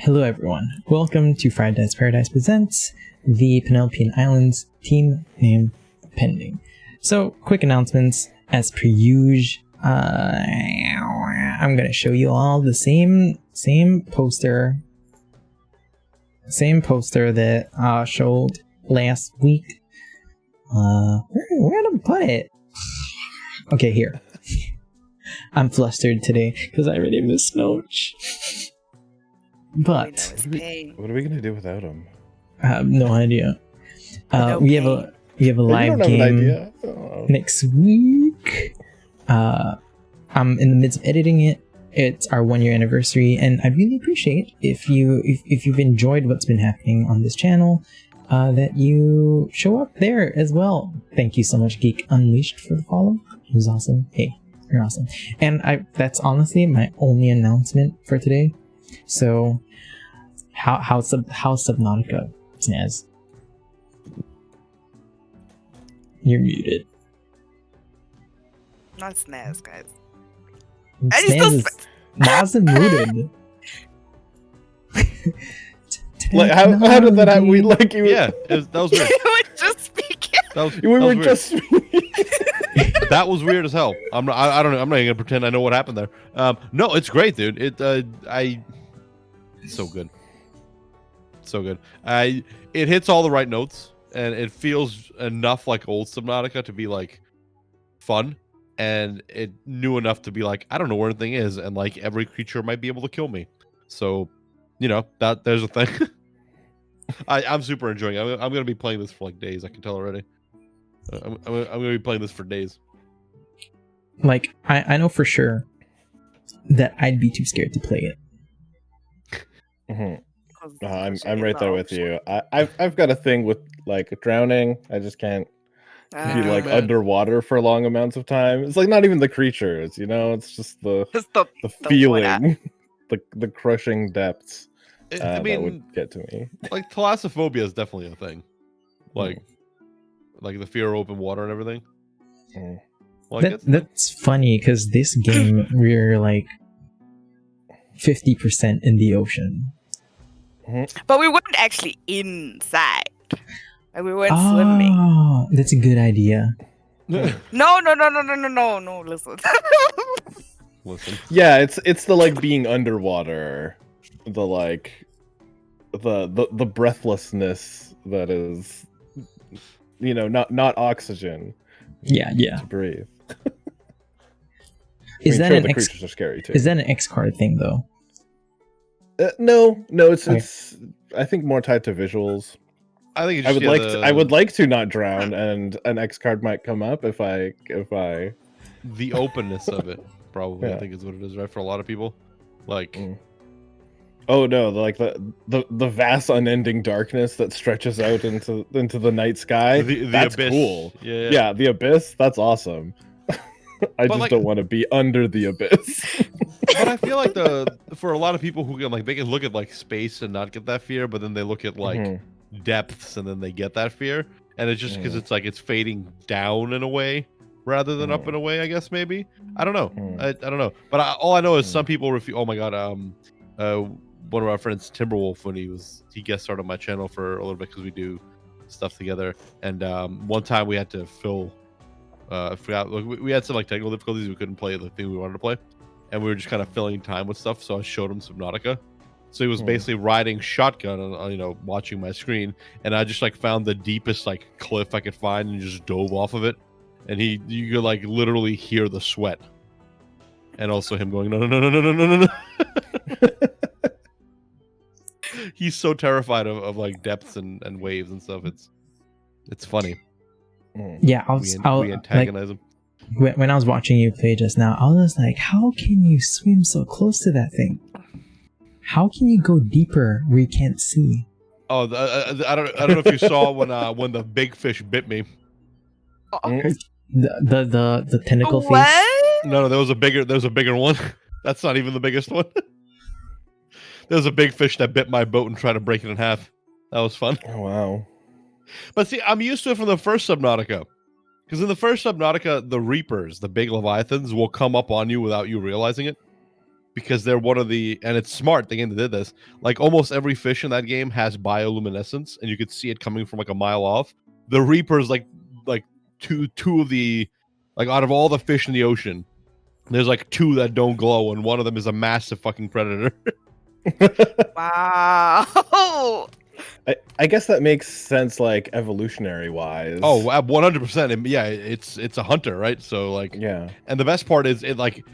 Hello everyone, welcome to Fried Dice Paradice presents the Penelopean Islands team name pending. So, quick announcements, as per usual, I'm gonna show you all the same poster that I showed last week. Where to put it? Okay, here. I'm flustered today because I already missed Snowch. But what are we gonna do without him? I have no idea. We have a live game next week. I'm in the midst of editing it. It's our 1-year anniversary, and I'd really appreciate if you've enjoyed what's been happening on this channel, that you show up there as well. Thank you so much, Geek Unleashed, for the follow. It was awesome. Hey, you're awesome. And that's honestly my only announcement for today. So, how's Subnautica, Snaz? You're muted. Not Snaz, guys. Snaz is muted. Like, how did that happen? We like you. Yeah, that was weird. We were just speaking. We were just speaking. That was weird as hell. I don't know. I'm not even gonna pretend I know what happened there. No, it's great, dude. It's so good. So good. It hits all the right notes, and it feels enough like old Subnautica to be like fun, and it knew enough to be like, I don't know where anything is, and like every creature might be able to kill me. So, you know, that there's a thing. I'm super enjoying it. I'm gonna be playing this for like days. I can tell already. I'm gonna be playing this for days. Like, I know for sure that I'd be too scared to play it. Mm-hmm. I'm right there with you. I've got a thing with like drowning. I just can't be like underwater for long amounts of time. It's like not even the creatures, you know. It's just the feeling, the crushing depths. I mean, that would get to me. Like thalassophobia is definitely a thing. Like the fear of open water and everything. Like that's funny because this game we're like 50% in the ocean. But we weren't actually inside. Like, we weren't swimming. Oh, that's a good idea. No, listen. Listen. Yeah, it's the like being underwater, the like the breathlessness that is, you know, not oxygen. Yeah. To breathe. Is that an the creatures are scary too? Is that an X card thing though? No, it's I think more tied to visuals. I think I would like to not drown, and an X card might come up if I the openness of it probably. Yeah. I think is what it is, right, for a lot of people. Like oh no, like the vast unending darkness that stretches out into the night sky. That's abyss. Cool. Yeah, the abyss. That's awesome. I just don't want to be under the abyss. But I feel like for a lot of people who can like, they can look at like space and not get that fear, but then they look at like depths and then they get that fear, and it's just because it's like it's fading down in a way rather than up in a way. I guess maybe I don't know. I don't know. But all I know is some people refuse. Oh my god. One of our friends, Timberwolf, when he guest started on my channel for a little bit because we do stuff together, and one time we had to fill. I forgot. We had some like technical difficulties. We couldn't play the thing we wanted to play, and we were just kind of filling time with stuff. So I showed him Subnautica. So he was basically riding shotgun on, you know, watching my screen, and I just like found the deepest like cliff I could find and just dove off of it. And you could like literally hear the sweat, and also him going no. He's so terrified of like depths and waves and stuff. It's funny. Yeah, we antagonize him. When I was watching you play just now, I was like, how can you swim so close to that thing? How can you go deeper where you can't see? Oh, I don't know if you saw when the big fish bit me. The tentacle What? face. No, there was a bigger one. That's not even the biggest one. There was a big fish that bit my boat and tried to break it in half. That was fun. Oh wow. But see, I'm used to it from the first Subnautica. Because in the first Subnautica, the Reapers, the big Leviathans, will come up on you without you realizing it. because they're one of the, and it's smart the game that did this. Like almost every fish in that game has bioluminescence, and you could see it coming from like a mile off. The Reaper's like two of the, like out of all the fish in the ocean, there's like 2 that don't glow, and one of them is a massive fucking predator. Wow. I guess that makes sense, like evolutionary wise. Oh, 100%. Yeah, it's a hunter, right? So like, yeah. And the best part is it like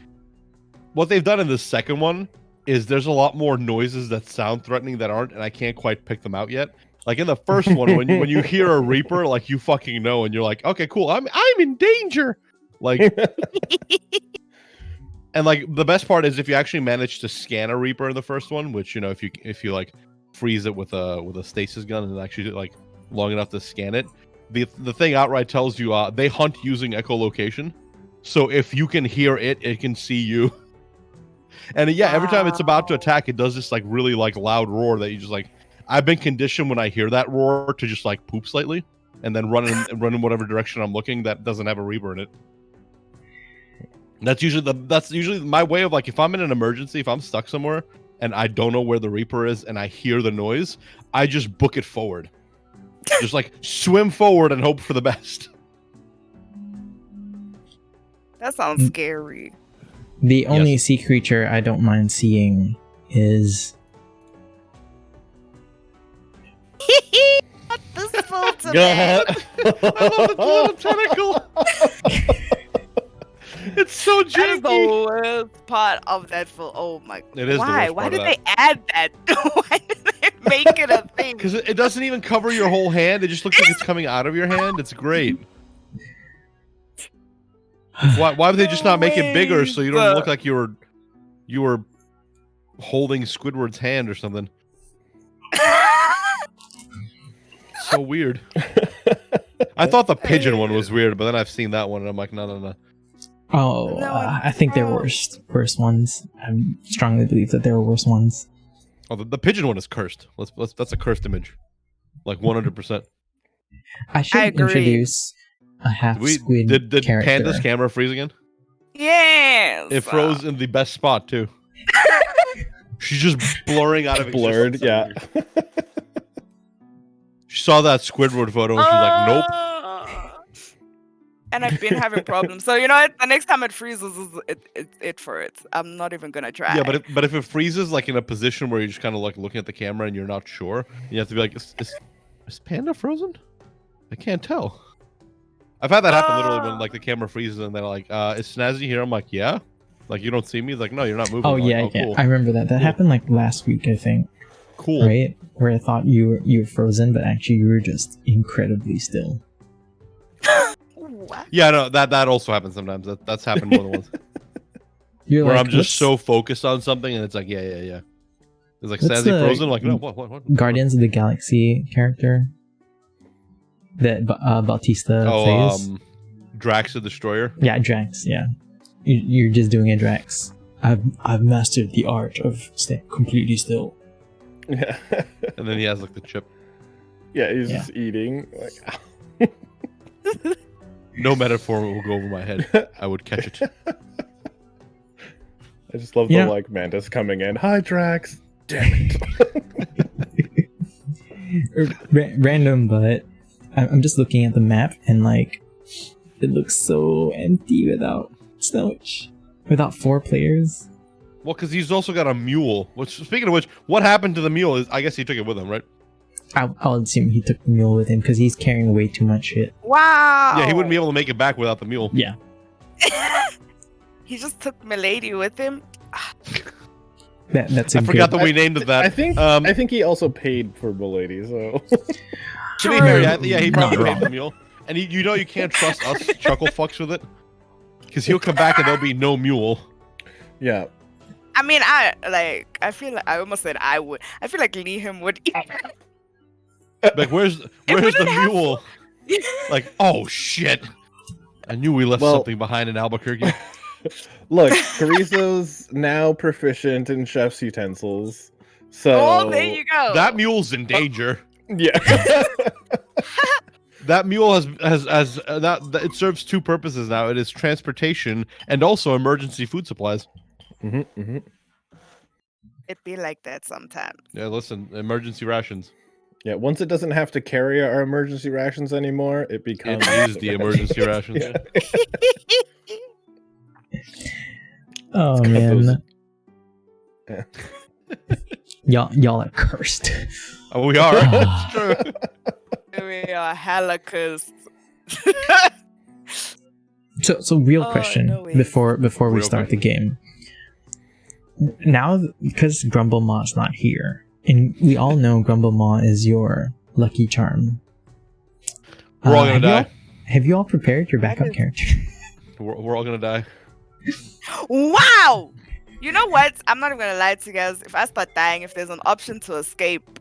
what they've done in the second one is there's a lot more noises that sound threatening that aren't, and I can't quite pick them out yet. Like in the first one, when you hear a Reaper, like you fucking know, and you're like, okay, cool, I'm in danger. Like, and like the best part is if you actually manage to scan a Reaper in the first one, which if you like freeze it with a stasis gun and actually like long enough to scan it, the thing outright tells you they hunt using echolocation. So if you can hear it, it can see you. And yeah, every time it's about to attack, it does this like really like loud roar that you just like. I've been conditioned when I hear that roar to just like poop slightly and then run in whatever direction I'm looking that doesn't have a Reaper in it. That's usually my way of like, if I'm in an emergency, if I'm stuck somewhere and I don't know where the Reaper is and I hear the noise, I just book it forward. Just like swim forward and hope for the best. That sounds scary. The only sea creature I don't mind seeing is Not this full to Go ahead. I love the little tentacle. It's so janky. That is the worst part of that full. Oh my god. It is. Why? The worst Why part did of they add that? Why did they make it a thing? Because it doesn't even cover your whole hand. It just looks like it's coming out of your hand. It's great. Why would they just not make it bigger so you don't look like you were holding Squidward's hand or something? So weird. I thought the pigeon one was weird, but then I've seen that one and I'm like, no. Oh, I think there were worse ones. I strongly believe that there were worse ones. Oh, the pigeon one is cursed. That's a cursed image, like 100%. I should introduce a half squid Did character. Panda's camera freeze again? Yes. It froze in the best spot too. She's just blurring out of Blurred, yeah. She saw that Squidward photo and she's like, nope. And I've been having problems. So you know what? The next time it freezes, it for it. I'm not even gonna try. Yeah, but if it freezes like in a position where you're just kind of like looking at the camera and you're not sure, you have to be like, is Panda frozen? I can't tell. I've had that happen literally when like the camera freezes and they're like, is Snazzy here? I'm like, yeah. Like, you don't see me? He's like, no, you're not moving. Oh, I'm yeah, like, yeah. Cool. I remember that. That happened like last week, I think. Cool. Right? Where I thought you were frozen, but actually you were just incredibly still. What? Yeah, no, that also happens sometimes. That's happened more than once. You're Where like, I'm just so focused on something and it's like, yeah. It's like, What's Snazzy the frozen? I'm like, no, what? Guardians of the Galaxy character that Bautista plays? Drax the Destroyer? Yeah, Drax, yeah. You're just doing a Drax. I've mastered the art of staying completely still. Yeah. And then he has like the chip. Yeah, he's just eating. Like, no metaphor will go over my head. I would catch it. I just love the like Mantis coming in. Hi, Drax. Damn it. Random, but I'm just looking at the map and like it looks so empty without Snowch, without 4 players. Well, because he's also got a mule. Which, speaking of which, what happened to the mule? I guess he took it with him, right? I'll assume he took the mule with him because he's carrying way too much shit. Wow. Yeah, he wouldn't be able to make it back without the mule. Yeah. He just took Milady with him. That's I forgot that we named it that. I think he also paid for Milady, so. To be fair, yeah, he probably paid for the mule. And you know you can't trust us chuckle fucks with it. Because he'll come back and there'll be no mule. Yeah. I mean, I feel like I almost said I would. I feel like Liam would. Like, where's the mule? Like, oh shit! I knew we left something behind in Albuquerque. Look, Carrizo's now proficient in chef's utensils. So oh, there you go. That mule's in danger. Yeah. That mule has it serves 2 purposes now. It is transportation and also emergency food supplies. It be like that sometimes. Yeah, listen, emergency rations. Yeah, once it doesn't have to carry our emergency rations anymore, it becomes It is the emergency rations. Yeah. Oh got man. Yeah. Y'all are cursed. Oh, we are. It's true. We are hella cursed. So real question no way. before we Real start question. the game. Now, because Grumble Maw's not here, and we all know Grumble Maw is your lucky charm. We're all gonna die. Have you all prepared your backup character? We're all gonna die. Wow! You know what? I'm not even gonna lie to you guys. If I start dying, if there's an option to escape,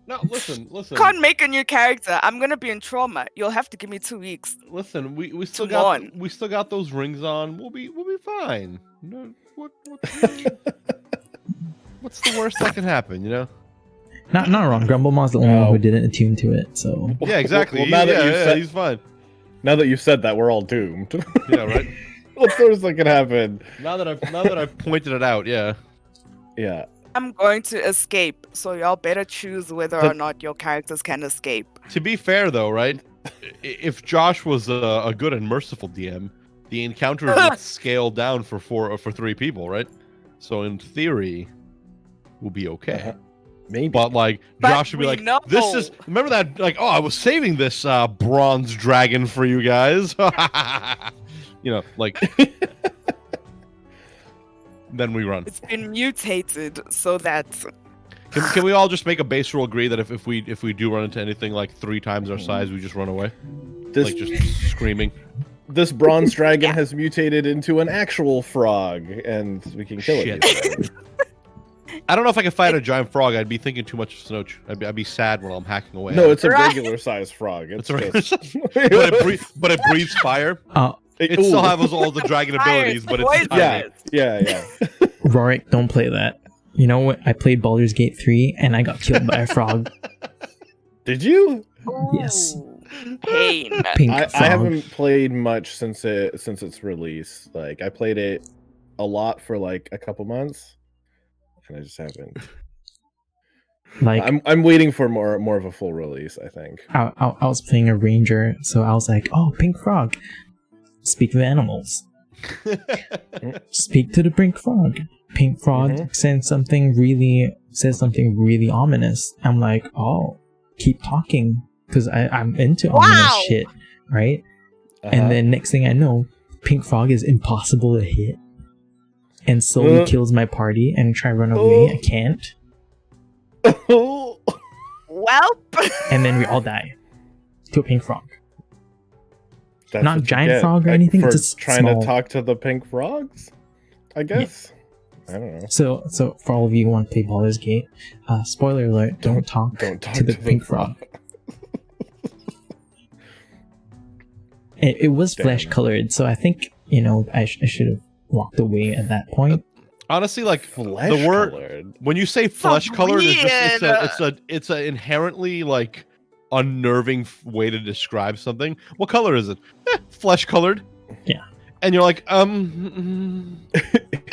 No, listen. can't make a new character. I'm gonna be in trauma. You'll have to give me 2 weeks. Listen, we still Come got those rings on. We'll be fine. No, what's the worst that can happen? You know? Not wrong. Grumble Maw's the only one who didn't attune to it. So Yeah, exactly. Well, now that you've said, he's fine. Now that you've said that, we're all doomed. Yeah, right. What's the worst that can happen? Now that I've pointed it out, yeah. Yeah. I'm going to escape, so y'all better choose whether or not your characters can escape. To be fair, though, right? If Josh was a good and merciful DM, the encounters would scale down for 3 people, right? So in theory, we'll be okay. Maybe. But like, Josh would be like, know. "This is remember that? Like, oh, I was saving this bronze dragon for you guys." You know, like. Then we run. It's been mutated so that. Can we all just make a base rule agree that if we do run into anything like 3 times our size, we just run away? Like just screaming. This bronze dragon has mutated into an actual frog, and we can kill it. I don't know if I could fight a giant frog. I'd be thinking too much of Snowch. I'd be sad when I'm hacking away. No, it's a regular sized frog. It's a regular size. but it breathes fire. It still has all the dragon abilities, but it's yeah. Rhorik, don't play that. You know what? I played Baldur's Gate 3 and I got killed by a frog. Did you? Yes. Pain. Pink I frog. haven't played much since its release. Like I played it a lot for like a couple months, and I just haven't. Like I'm waiting for more of a full release. I think. I was playing a ranger, so I was like, "Oh, pink frog. Speak of animals. Speak to the pink frog. Pink frog says something really ominous." I'm like, "Oh, keep talking," because I'm into ominous shit, right? And then next thing I know, pink frog is impossible to hit, and slowly kills my party. And try to run away, I can't. Welp. And then we all die to a pink frog. That's Not what you giant get, frog or like, anything, for just trying small. to talk to the pink frogs. I guess. I don't know. So for all of you who want to play Baldur's Gate, spoiler alert: don't talk to the pink frog. It was flesh colored, so I think I should have walked away at that point. Honestly, like Flesh the word colored. when you say flesh colored, weird. it's a inherently like unnerving way to describe something. What color is it? Flesh colored. Yeah. And you're like,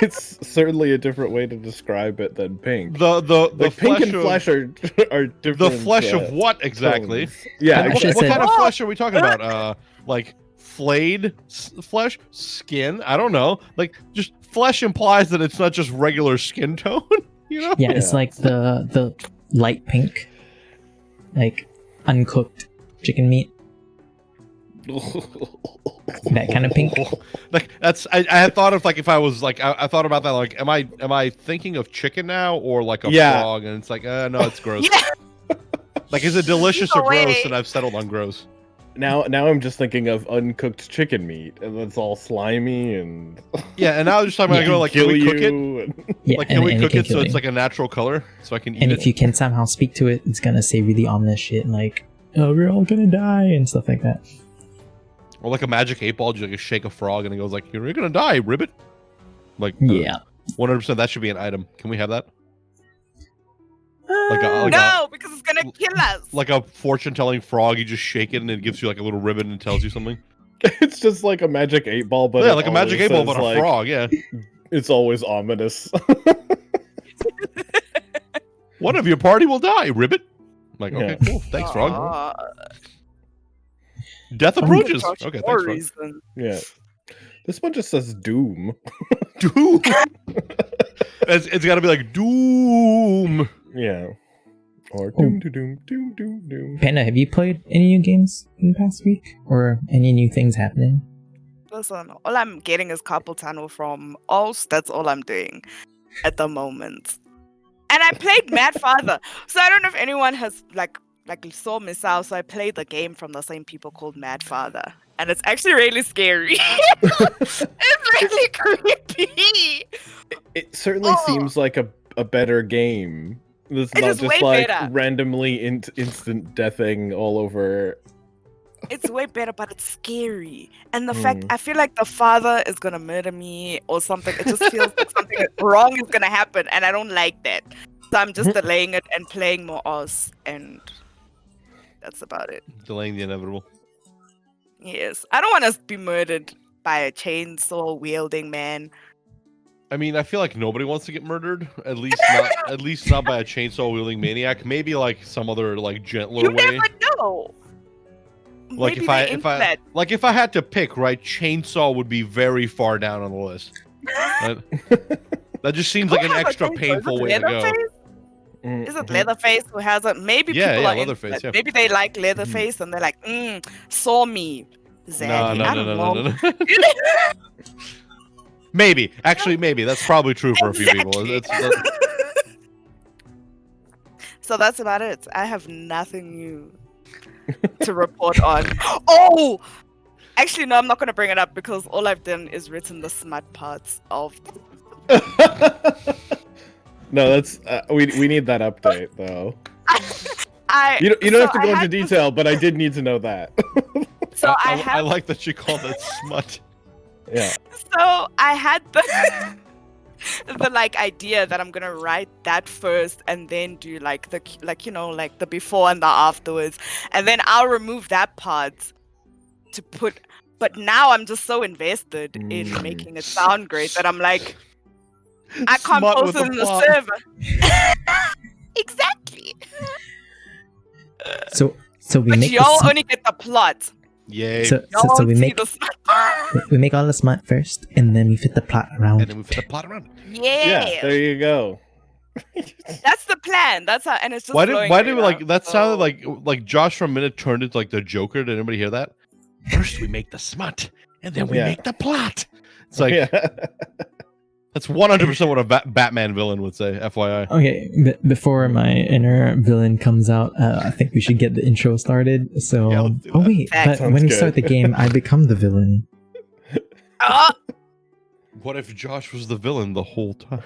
It's certainly a different way to describe it than pink. the pink and of, flesh are different. the flesh of what exactly? tones. Yeah, And I what said- kind of flesh are we talking about? Like flayed flesh, skin? I don't know. Like just flesh implies that it's not just regular skin tone. You know? Yeah, it's like the light pink, like uncooked chicken meat. That kind of pink. Like that's I had thought of like if I was like I thought about that like am I thinking of chicken now or like a frog and it's like no it's gross. Yeah. Like is it delicious or Either gross? way. And I've settled on gross. Now I'm just thinking of uncooked chicken meat, and it's all slimy and Yeah, and now I'm just talking about Yeah. going like can we cook it? and- Yeah, Like can we and cook it so kill it's you. like a natural color so I can eat And it? if you can somehow speak to it, it's gonna say really ominous shit like, "Oh, we're all gonna die" and stuff like that. Or like a magic 8-ball, you like shake a frog and it goes like you're gonna die, ribbit. Like Yeah. 100% that should be an item. Can we have that? No, because it's gonna kill us. Like a fortune telling frog, you just shake it and it gives you like a little ribbon and tells you something. It's just like a magic 8-ball, but yeah, like a magic 8-ball, but a like, frog. Yeah. It's always ominous. One of your party will die, Ribbit. I'm like, okay, cool. Thanks, frog. Death approaches. Okay, thanks, frog. Yeah. This one just says Doom. Doom. It's got to be like Doom. Yeah. Or Doom. Panda, have you played any new games in the past week? Or any new things happening? Listen, all I'm getting is carpal tunnel from Oz. That's all I'm doing at the moment. And I played Mad Father. So I don't know if anyone has like saw Miss Out. So I played the game from the same people called Mad Father. And it's actually really scary. It's really creepy. It certainly seems like a better game. It's not just like randomly instant deathing all over. It's way better, but it's scary. And the fact, I feel like the father is going to murder me or something. It just feels like something wrong is going to happen. And I don't like that. So I'm just delaying it and playing more Oz. And that's about it. Delaying the inevitable. Yes. I don't want to be murdered by a chainsaw wielding man. I mean, I feel like nobody wants to get murdered. At least not by a chainsaw wielding maniac. Maybe like some other like gentler way. You never know. Like if I had to pick, right, chainsaw would be very far down on the list. That just seems like an extra painful way to go. Is it Leatherface who has it? Maybe people are Leatherface. Yeah. Maybe they like Leatherface and they're like, saw me. No. Maybe. Actually, maybe. That's probably true for a few people. So that's about it. I have nothing new to report on. Oh! Actually, no, I'm not going to bring it up because all I've done is written the smut parts of... No, that's... we need that update, though. You don't have to go into detail, but I did need to know that. So I like that you called it smut. Yeah. So I had the like idea that I'm gonna write that first and then do like the before and the afterwards, and then I'll remove that part to put. But now I'm just so invested in making it sound great that I'm like, I can't post it in the server. Exactly. So we but make y'all only get the plot. Yay. So we make all the smut first, and then we fit the plot around. Yeah. There you go. That's the plan. That's how, and it's just. Why did like that sounded like Josh for a minute turned into like the Joker? Did anybody hear that? First we make the smut, and then we make the plot. It's like that's 100% what a Batman villain would say. FYI. Okay, before my inner villain comes out, I think we should get the intro started. So, but when we start the game, I become the villain. What if Josh was the villain the whole time?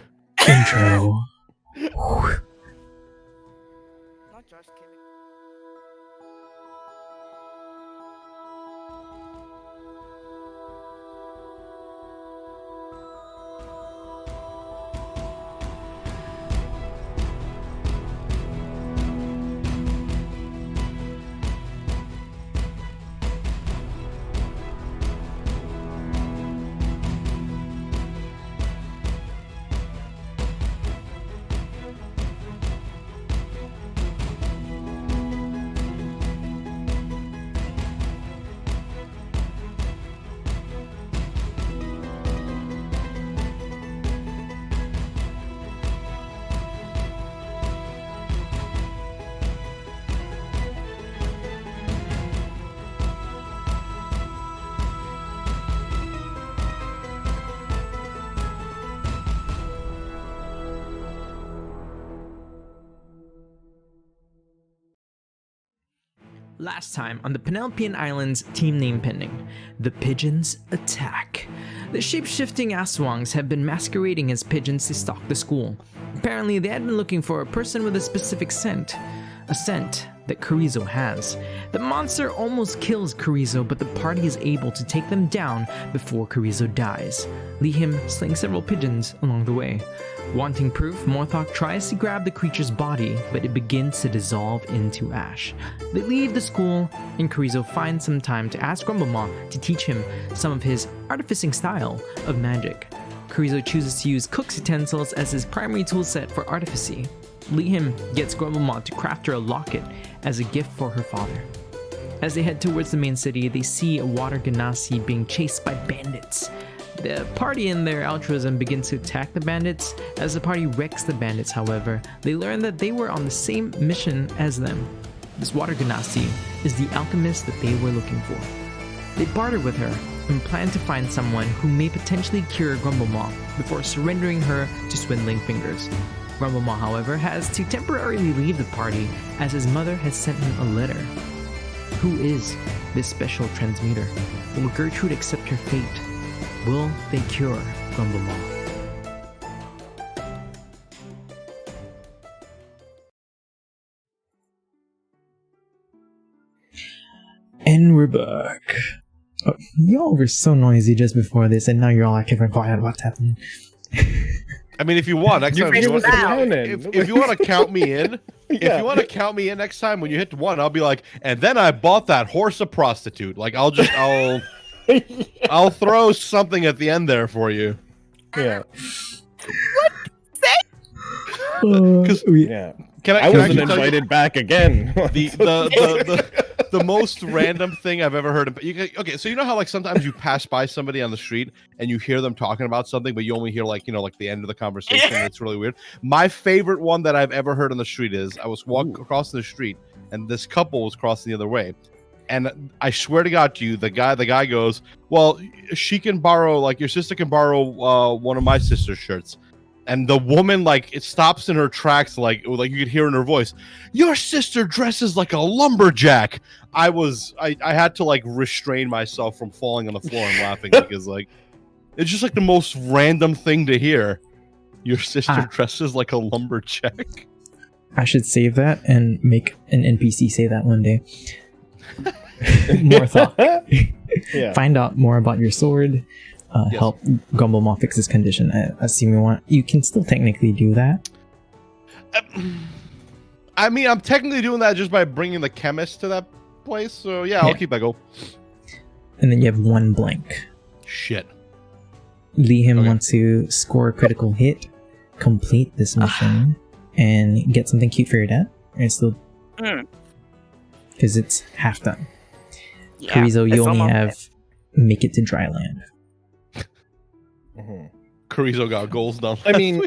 Intro. Not Josh killing. Last time on the Penelopean Islands, team name pending. The pigeons attack. The shape-shifting Aswangs have been masquerading as pigeons to stalk the school. Apparently, they had been looking for a person with a specific scent. a scent that Chorizo has. The monster almost kills Chorizo, but the party is able to take them down before Chorizo dies. Lihim slaying several pigeons along the way. Wanting proof, Morthok tries to grab the creature's body, but it begins to dissolve into ash. They leave the school, and Chorizo finds some time to ask Grumblemoth to teach him some of his artificing style of magic. Chorizo chooses to use cook's utensils as his primary toolset for artificy. Lihim gets Grumblemoth to craft her a locket as a gift for her father. As they head towards the main city, they see a water ganassi being chased by bandits. The party in their altruism begins to attack the bandits. As the party wrecks the bandits, however, they learn that they were on the same mission as them. This water ganassi is the alchemist that they were looking for. They barter with her and plan to find someone who may potentially cure Grumblemoth before surrendering her to Swindling Fingers. Grumblemoth, however, has to temporarily leave the party as his mother has sent him a letter. Who is this special transmuter? Will Gertrude accept her fate? Will they cure Grumblemoth? And we're back. Oh, y'all were so noisy just before this, and now you're all acting quiet. What's happening? I mean, if you want, next time, if you want to count me in, if you want to count me in next time when you hit 1, I'll be like, and then I bought that horse a prostitute. Like, I'll throw something at the end there for you. Yeah. Because I wasn't invited back again. The most random thing I've ever heard. Okay, so you know how like sometimes you pass by somebody on the street and you hear them talking about something, but you only hear like like the end of the conversation. And it's really weird. My favorite one that I've ever heard on the street is I was walking across the street and this couple was crossing the other way. And I swear to God to you, the guy goes, well, she can borrow, like your sister can borrow one of my sister's shirts. And the woman, like, it stops in her tracks, like you could hear in her voice, your sister dresses like a lumberjack. I had to, like, restrain myself from falling on the floor and laughing because, like, it's just, like, the most random thing to hear. Your sister dresses like a lumberjack. I should save that and make an NPC say that one day. More thought. Yeah. Find out more about your sword. Yes. Help Grumblemoth fix his condition. You can still technically do that. I mean, I'm technically doing that just by bringing the chemist to that place. So yeah, I'll keep that goal. And then you have 1 blank. Shit. Lihim wants to score a critical hit, complete this mission, and get something cute for your dad. And still, because it's half done. Yeah, Chorizo, you only have make it to dry land. Chorizo got goals done. I mean,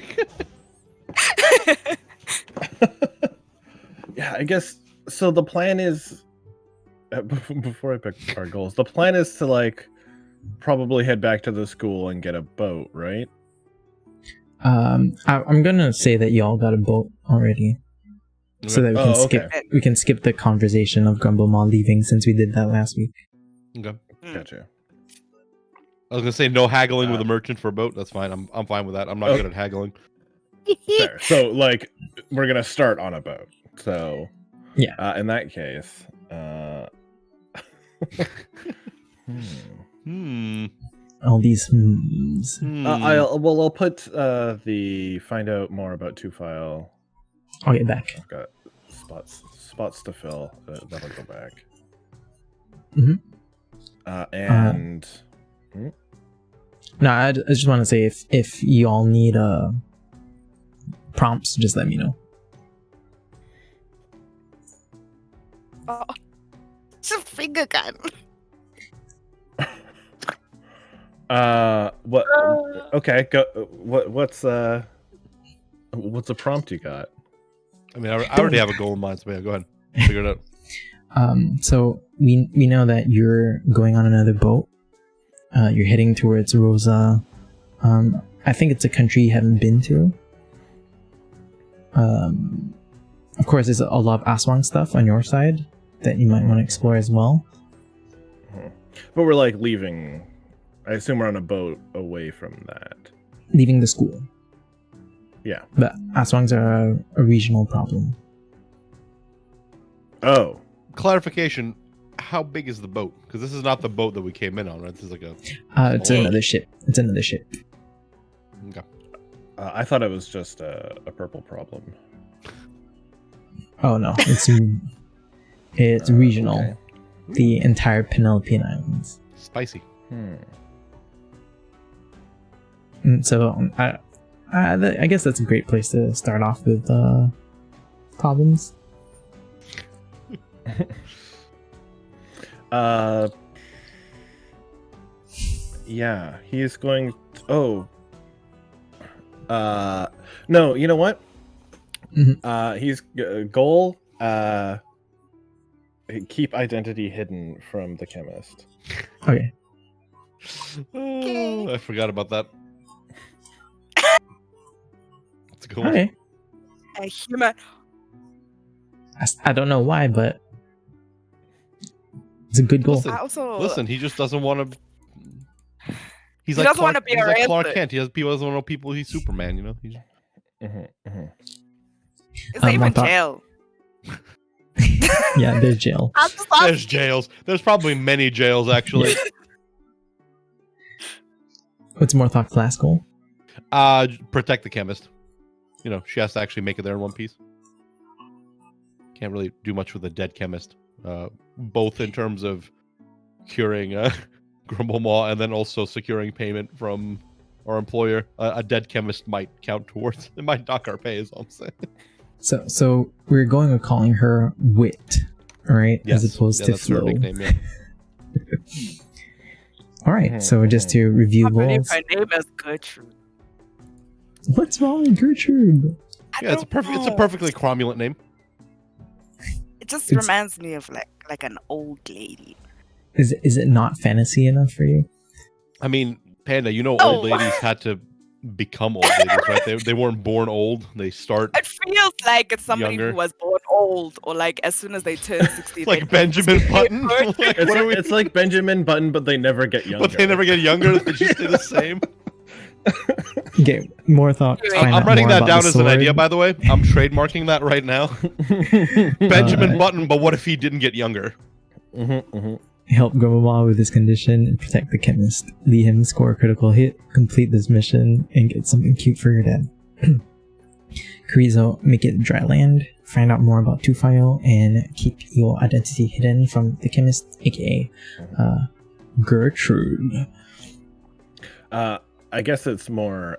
yeah, I guess so. The plan is before I pick our goals. The plan is to like probably head back to the school and get a boat, right? I'm gonna say that y'all got a boat already, so that we can skip the conversation of Grumblemoth leaving since we did that last week. Okay, gotcha. I was gonna say no haggling with a merchant for a boat. That's fine. I'm fine with that. I'm not good at haggling. Fair. So like we're gonna start on a boat. So yeah. In that case, all these hmms. I'll put the find out more about 2 file. I'll get back. I've got spots to fill. That'll go back. And. No, I just want to say if you all need prompts, just let me know. Oh, it's a finger gun. What? Okay, go. What's a prompt you got? I mean, I already have a goal in mind, so yeah, go ahead, figure it out. So we know that you're going on another boat. You're heading towards Rosa. I think it's a country you haven't been to. Of course, there's a lot of Aswang stuff on your side that you might want to explore as well. But we're like leaving. I assume we're on a boat away from that. Leaving the school. Yeah. But Aswangs are a regional problem. Oh. Clarification: how big is the boat? Because this is not the boat that we came in on, right? This is like a. It's another ship. It's another ship. Okay. I thought it was just a purple problem. Oh no, it's regional. Okay. The entire Penelopean Islands. Spicy. And so I guess that's a great place to start off with problems. Yeah, he's going to, no, you know what? Mm-hmm. He's goal, keep identity hidden from the chemist. Okay. Oh, I forgot about that. That's a good one. Okay. A human. I don't know why, but it's a good goal. Listen, he just doesn't want to. He doesn't want to be like Clark Kent. People doesn't want to know people. He's Superman, you know. Is there even jail? Yeah, there's jail. There's jails. There's probably many jails, actually. What's Morthok's last goal? Protect the chemist. You know, she has to actually make it there in one piece. Can't really do much with a dead chemist. Both in terms of curing Grumblemaw and then also securing payment from our employer. A dead chemist might count towards. It might dock our pay, is all I'm saying. So we're going with calling her Wit, right? Yes. As opposed to that's her Flow. nickname, yeah. All right. So just to review I believe goals. her name is Gertrude. What's wrong with Gertrude? Yeah, it's a perfectly cromulent name. It just reminds me of like an old lady. Is it not fantasy enough for you? I mean, Panda, you know, old ladies had to become old ladies, right? They weren't born old. They start. It feels like it's somebody younger. who was born old, or like as soon as they turn 60. Like Benjamin Button. It's like Benjamin Button, but they never get younger. But they never get younger. They just stay the same. Okay, Morthok. I'm writing that down as an idea, by the way. I'm trademarking that right now. Benjamin Button, but what if he didn't get younger? Help Grumblemaw with this condition and protect the chemist. Lead him score a critical hit, complete this mission, and get something cute for your dad. Carrizo, make it dry land, find out more about Tufile, and keep your identity hidden from the chemist, aka Gertrude. I guess it's more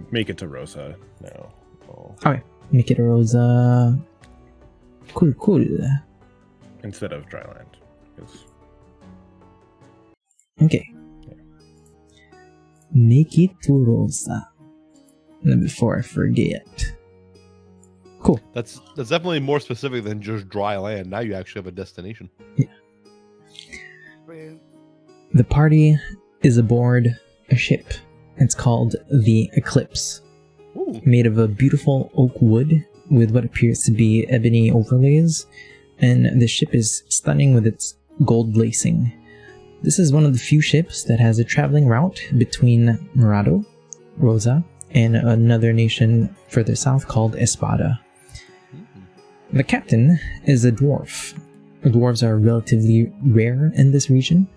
make it to Rosa now. Oh. Okay, make it a Rosa. Cool. Instead of Dryland. Okay. Yeah. Make it to Rosa. And before I forget. Cool. That's definitely more specific than just dry land. Now you actually have a destination. Yeah. The party is aboard a ship. It's called the Eclipse. Ooh. Made of a beautiful oak wood with what appears to be ebony overlays. And the ship is stunning with its gold lacing. This is one of the few ships that has a traveling route between Murado, Rosa, and another nation further south called Espada. The captain is a dwarf. Dwarves are relatively rare in this region.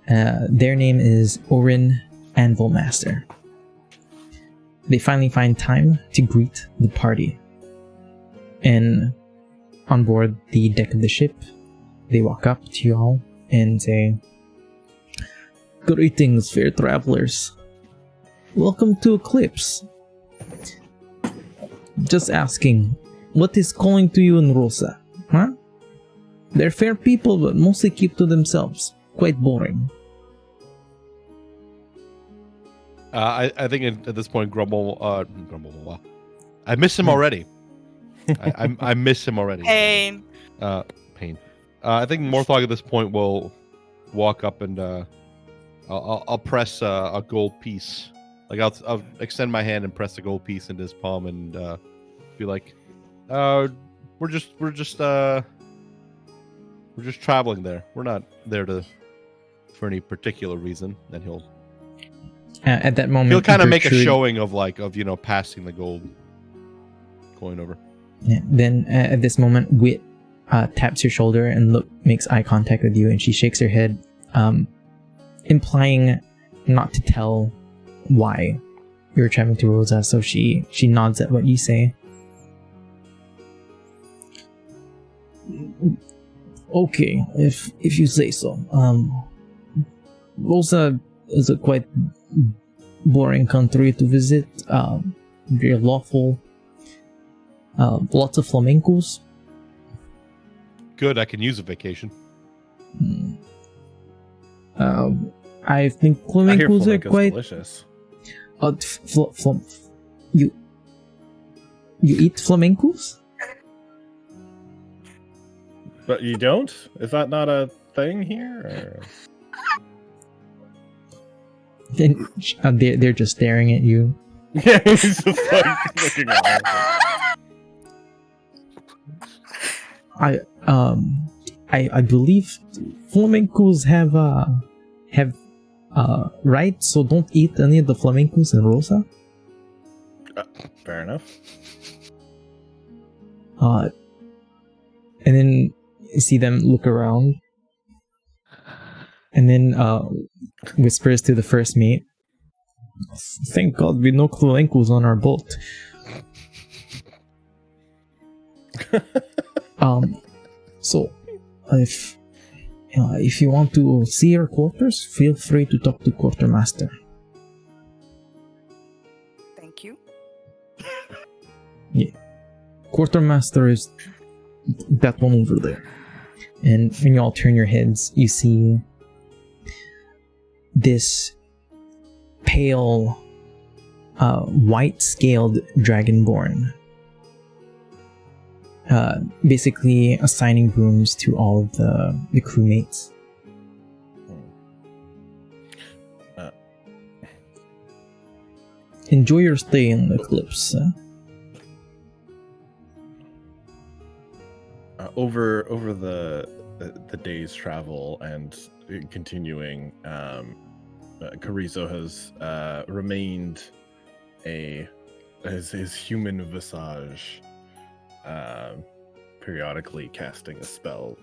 Their name is Orin Anvilmaster. They finally find time to greet the party. And on board the deck of the ship, they walk up to y'all and say, "Greetings, fair travelers. Welcome to Eclipse. Just asking, what is calling to you in Rosa, huh? They're fair people, but mostly keep to themselves. Quite boring." I think at this point, Grumble. I miss him already. I miss him already. Pain. Pain. I think Morthok at this point will walk up and I'll press a gold piece. Like I'll extend my hand and press a gold piece into his palm and be like, we're just traveling there. We're not there for any particular reason. And he'll at that moment he'll kind of make a showing of passing the gold coin over. Yeah. Then at this moment, Wit taps your shoulder and makes eye contact with you, and she shakes her head, implying not to tell why you're traveling to Rosa. So she nods at what you say. Okay, if you say so. Rosa is a quite boring country to visit. Very lawful. Lots of flamencos. Good, I can use a vacation. I think flamencos are quite delicious. You eat flamencos? But you don't? Is that not a thing here? Then they're just staring at you. Yeah, he's just like looking around. I believe flamencos have rights, so don't eat any of the flamencos in Rosa. Fair enough. And then you see them look around, and then whispers to the first mate, "Thank God we no flamencos on our boat." So if you want to see our quarters, feel free to talk to quartermaster. Thank you. Yeah, quartermaster is that one over there. And when you all turn your heads, you see this pale, white-scaled dragonborn, basically assigning rooms to all of the crewmates. Enjoy your stay in the Eclipse. Over the day's travel and continuing, Carrizo has remained his human visage, periodically casting a spell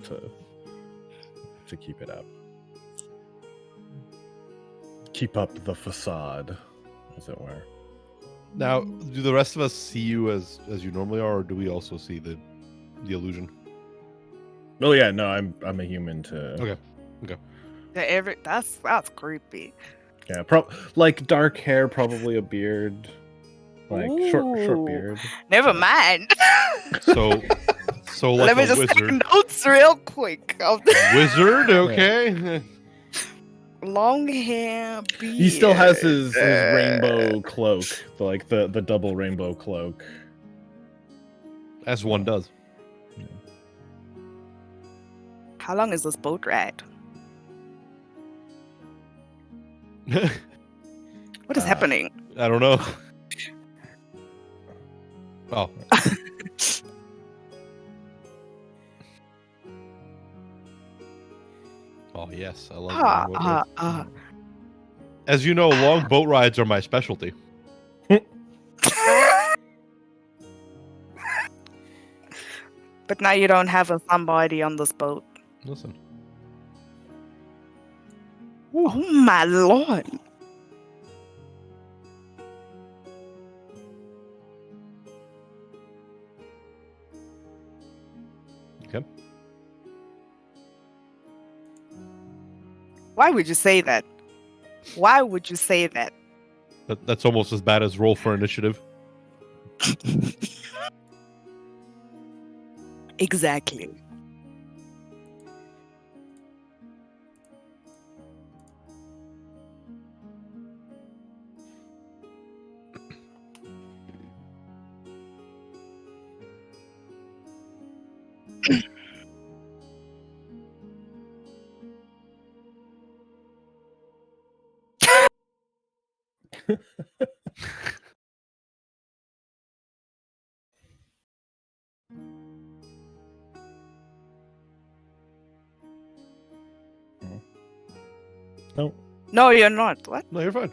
to keep it up. Keep up the facade, as it were. Now, do the rest of us see you as you normally are, or do we also see the illusion? Oh yeah, no, I'm a human too. Okay. That's creepy. Yeah, like dark hair, probably a beard, like short beard. Never mind. So like Let me a just wizard. take notes real quick. Wizard, okay. Long hair, beard. He still has his rainbow cloak, like the double rainbow cloak. As one does. How long is this boat ride? What is happening? I don't know. Oh. Oh yes, I love it. As you know, long boat rides are my specialty. But now you don't have somebody on this boat. Listen. Oh my lord. Okay. Why would you say that? Why would you say that? That's almost as bad as roll for initiative. Exactly. No. No, you're not. What? No, you're fine.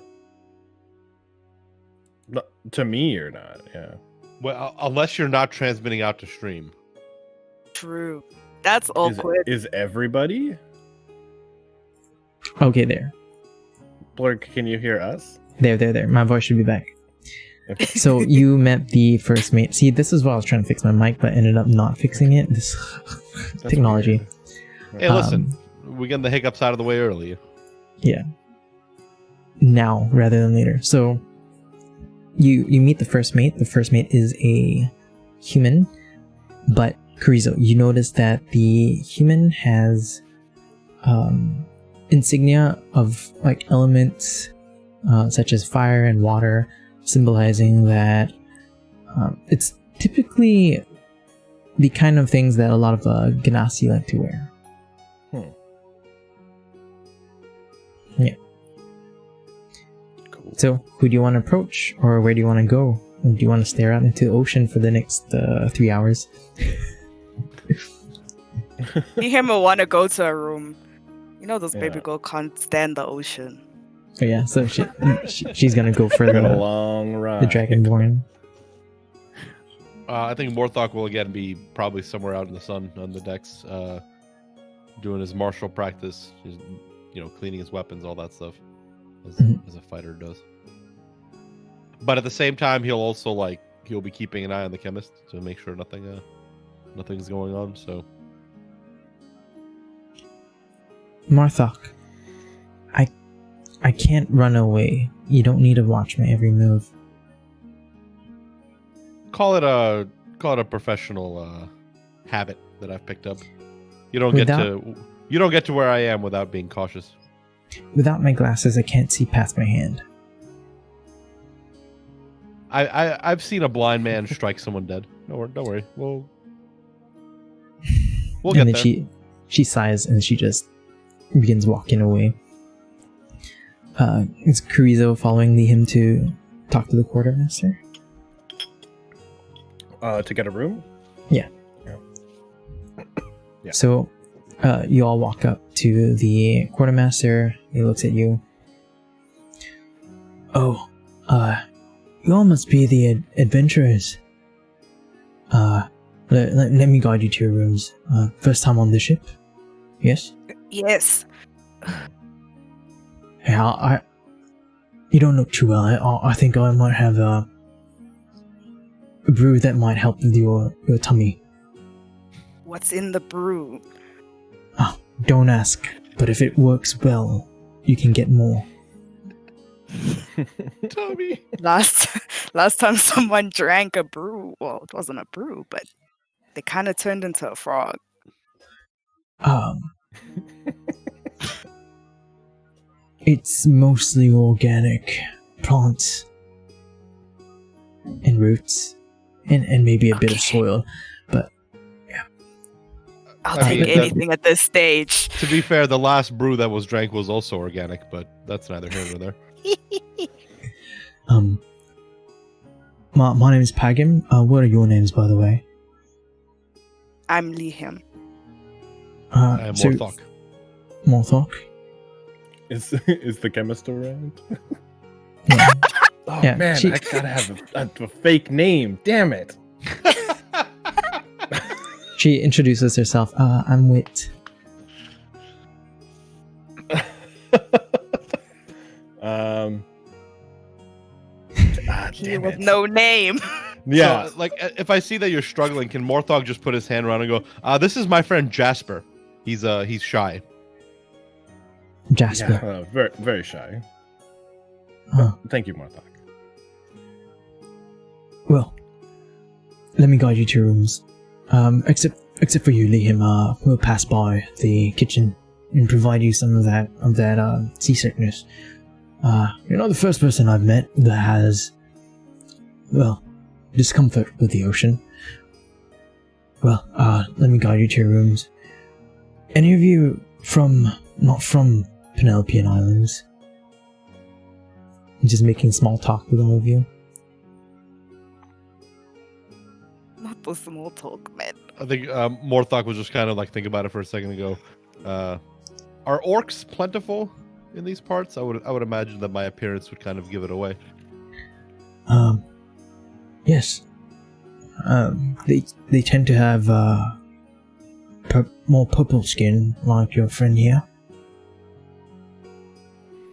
No, to me, you're not. Yeah. Well, unless you're not transmitting out to stream. True. That's awkward. Is everybody? Okay, there. Blurk, can you hear us? There. My voice should be back. Okay. So you met the first mate. See, this is why I was trying to fix my mic, but ended up not fixing it. This technology. Weird. Hey, listen, we got the hiccups out of the way early. Yeah. Now rather than later. So you meet the first mate. The first mate is a human, but Carrizo, you notice that the human has insignia of like elements such as fire and water, symbolizing that it's typically the kind of things that a lot of Ganassi like to wear. Yeah. Cool. So, who do you want to approach, or where do you want to go? Or do you want to stare out into the ocean for the next 3 hours? Me him will want to go to a room. You know those baby Yeah. girl can't stand the ocean. Oh yeah, so she's gonna go for Been a the long ride. Dragonborn. I think Morthok will again be probably somewhere out in the sun on the decks, doing his martial practice, his, cleaning his weapons, all that stuff, as a fighter does. But at the same time, he'll be keeping an eye on the chemist to make sure nothing's going on. So, Morthok, I can't run away. You don't need to watch my every move. call it a professional habit that I've picked up. You don't get to where I am without being cautious. Without my glasses, I can't see past my hand. I've seen a blind man strike someone dead. Don't worry. We'll And get then there. she sighs and she just begins walking away. Is Carrizo following him to talk to the quartermaster? To get a room? Yeah. Yeah. So, you all walk up to the quartermaster. He looks at you. Oh, you all must be the adventurers. Let me guide you to your rooms. First time on the ship? Yes? Yes. Yeah, you don't look too well. I think I might have a brew that might help with your tummy. What's in the brew? Don't ask, but if it works well, you can get more. Tommy. Last time someone drank a brew, well, it wasn't a brew, but they kind of turned into a frog. It's mostly organic plants and roots, and maybe a bit of Okay. soil. But I'll I take mean, anything at this stage. To be fair, the last brew that was drank was also organic, but that's neither here nor there. my name is Pagim. What are your names, by the way? I'm Lihim. I am So- Morthok. Morthok. Is the chemist around? Yeah. Oh Yeah, man, she- I gotta have a fake name. Damn it. She introduces herself. I'm Wit. Damn With it. no name. Yeah. So, if I see that you're struggling, can Morthok just put his hand around and go, this is my friend Jasper. He's shy. Jasper. Yeah, very, very shy. Huh. Thank you, Morthok. Well, let me guide you to your rooms. Except for you, Lihim, we'll pass by the kitchen and provide you some of that seasickness. You're not the first person I've met that has, well, discomfort with the ocean. Well, let me guide you to your rooms. Any of you not from Penelopean Islands? I'm just making small talk with all of you. Not the small talk, man. I think Morthok was just kind of think about it for a second and go, are orcs plentiful in these parts? I would imagine that my appearance would kind of give it away. Yes. They tend to have more purple skin like your friend here.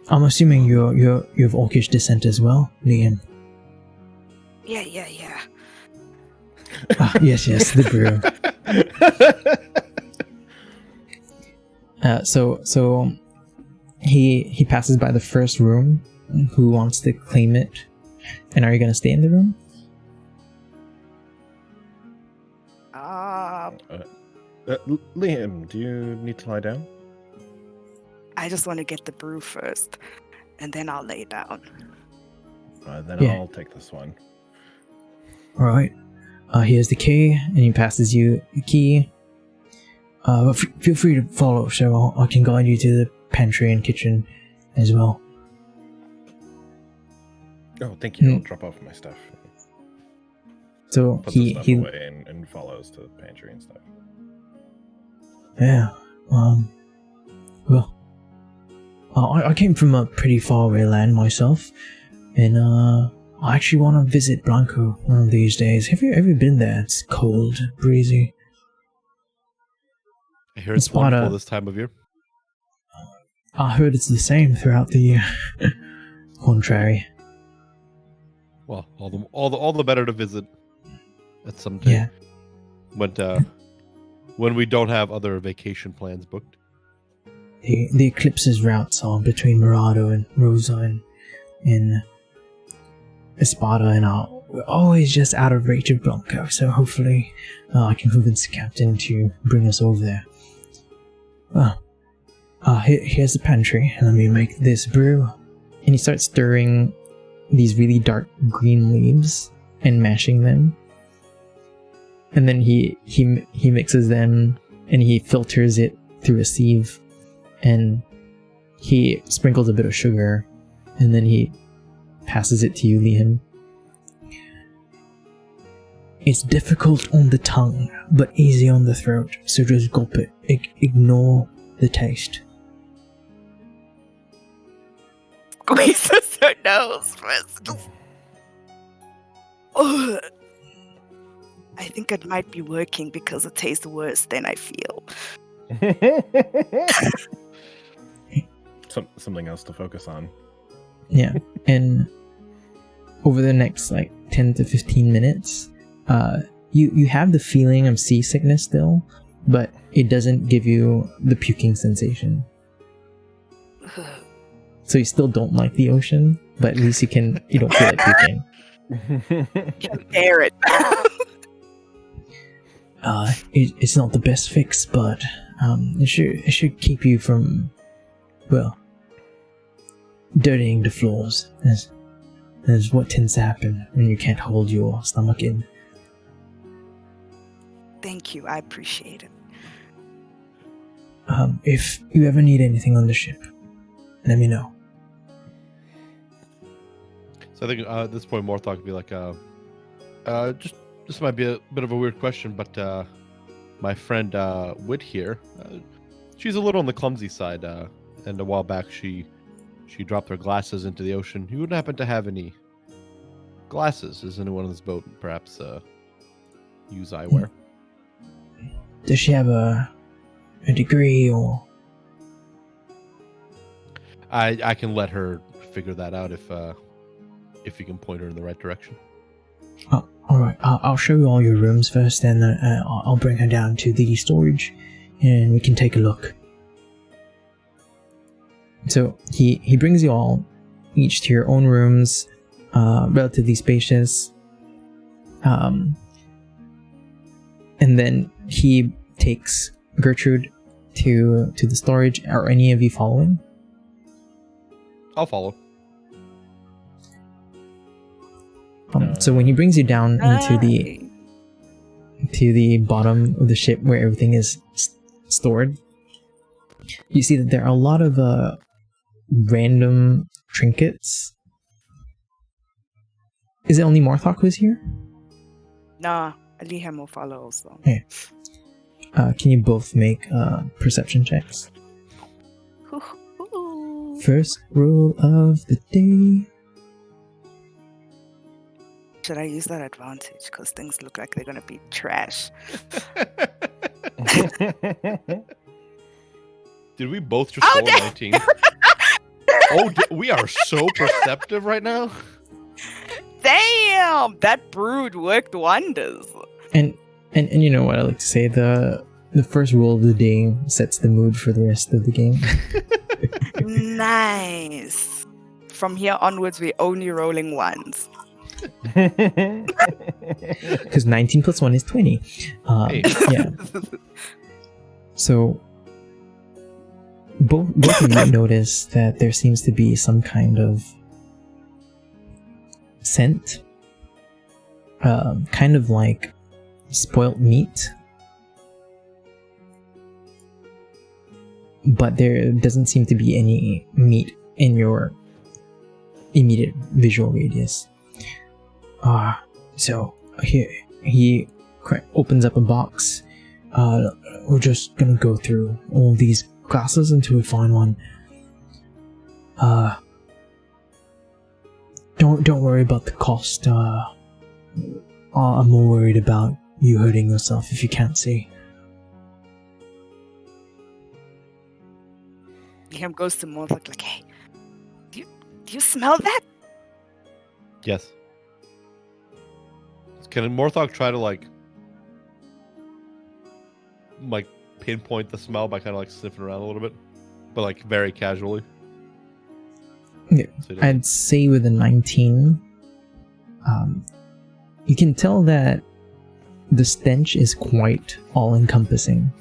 I'm assuming you're of Orcish descent as well, Liam. Yeah. Yes, the brew. So he passes by the first room. Who wants to claim it? And are you going to stay in the room? Liam, do you need to lie down? I just want to get the brew first, and then I'll lay down. Then yeah. I'll take this one. All right. Here's the key, and he passes you the key. Feel free to follow, so I can guide you to the pantry and kitchen as well. Oh, thank you. I'll drop off my stuff. So Put the stuff away and follows to the pantry and stuff. Yeah. Well, I came from a pretty far away land myself, and I actually want to visit Blanco one of these days. Have you ever been there? It's cold, breezy. I hear it's wonderful this time of year. I heard it's the same throughout the year. Contrary. Well, all the better to visit at some time. Yeah. But when we don't have other vacation plans booked. The Eclipse's routes are between Mirado and Rosa and Espada, and we're always just out of reach of Blanco, so hopefully I can convince the captain to bring us over there. Well, here's the pantry, and let me make this brew. And he starts stirring these really dark green leaves and mashing them. And then he mixes them, and he filters it through a sieve, and he sprinkles a bit of sugar, and then he passes it to you, Liam. It's difficult on the tongue, but easy on the throat, so just gulp it. Ignore the taste. Squeezes her nose first. Ugh. I think it might be working because it tastes worse than I feel. Something else to focus on. Yeah, and over the next 10 to 15 minutes, you have the feeling of seasickness still, but it doesn't give you the puking sensation. So you still don't like the ocean, but at least you don't feel like puking. Can bear it. It's not the best fix, but it should keep you from, dirtying the floors. That's what tends to happen when you can't hold your stomach in. Thank you, I appreciate it. If you ever need anything on the ship, let me know. So I think at this point, Morthok would be like, this might be a bit of a weird question, but my friend Wit here, she's a little on the clumsy side, and a while back she dropped her glasses into the ocean. You wouldn't happen to have any glasses? Is anyone on this boat perhaps use eyewear? Does she have a degree or? I can let her figure that out if you can point her in the right direction. Oh, all right. I'll show you all your rooms first, then I'll bring her down to the storage, and we can take a look. So he brings you all each to your own rooms, relatively spacious. And then he takes Gertrude to the storage. Are any of you following? I'll follow. So when he brings you down into the bottom of the ship where everything is stored, you see that there are a lot of random trinkets. Is it only Morthok who's here? Nah, Liam will follow also. Okay. Can you both make perception checks? First roll of the day. Should I use that advantage? Because things look like they're going to be trash. Did we both just roll 19? Oh, we are so perceptive right now. Damn, that brood worked wonders. And you know what I like to say, the first roll of the day sets the mood for the rest of the game. Nice. From here onwards, we're only rolling ones. Because 19 plus 1 is 20. Hey. Yeah. So both of you notice that there seems to be some kind of scent, kind of like spoiled meat, but there doesn't seem to be any meat in your immediate visual radius. So here he opens up a box. We're just gonna go through all these glasses until we find one. Don't worry about the cost. I'm more worried about you hurting yourself if you can't see. Liam goes to Morthok like, hey, do you smell that? Yes. Can Morthok try to like pinpoint the smell by kind of like sniffing around a little bit, but like very casually? Yeah, I'd say with a 19, you can tell that the stench is quite all-encompassing.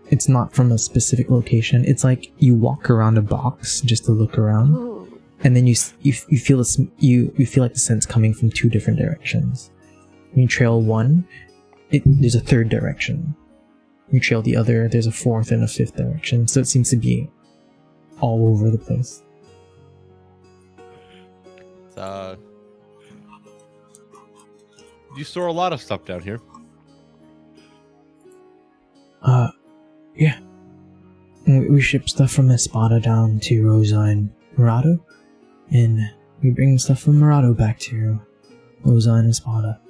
It's not from a specific location. It's like you walk around a box just to look around. Ooh. And then you feel you feel like the scent's coming from two different directions. When you trail one, there's a third direction. You trail the other, there's a fourth and a fifth direction. So it seems to be all over the place. You store a lot of stuff down here. Yeah. We ship stuff from Espada down to Rosa and Murado, and we bring stuff from Murado back to Rosa and Espada.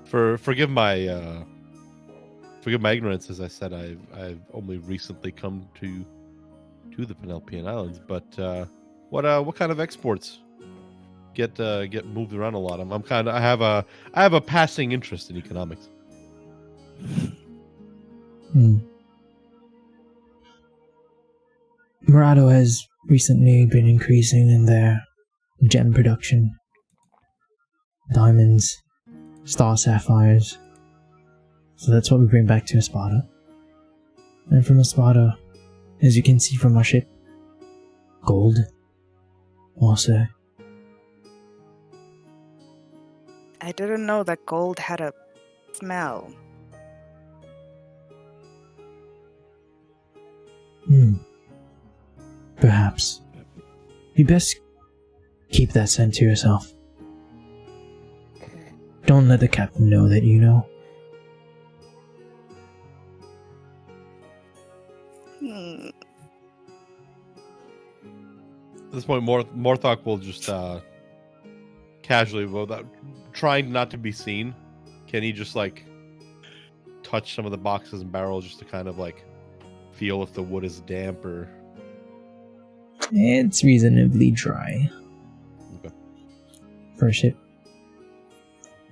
Forgive my ignorance, as I said, I've only recently come to the Penelopean Islands. But what kind of exports get moved around a lot? I have a passing interest in economics. Murado has recently been increasing in their gem production. Diamonds, star sapphires. So that's what we bring back to Espada. And from Espada, as you can see from our ship, gold also. I didn't know that gold had a smell. Perhaps. You best keep that scent to yourself. Don't let the captain know that you know. At this point, Morthok will just casually, without trying not to be seen, can he just like touch some of the boxes and barrels just to kind of like feel if the wood is damp or? It's reasonably dry. Okay. For a ship.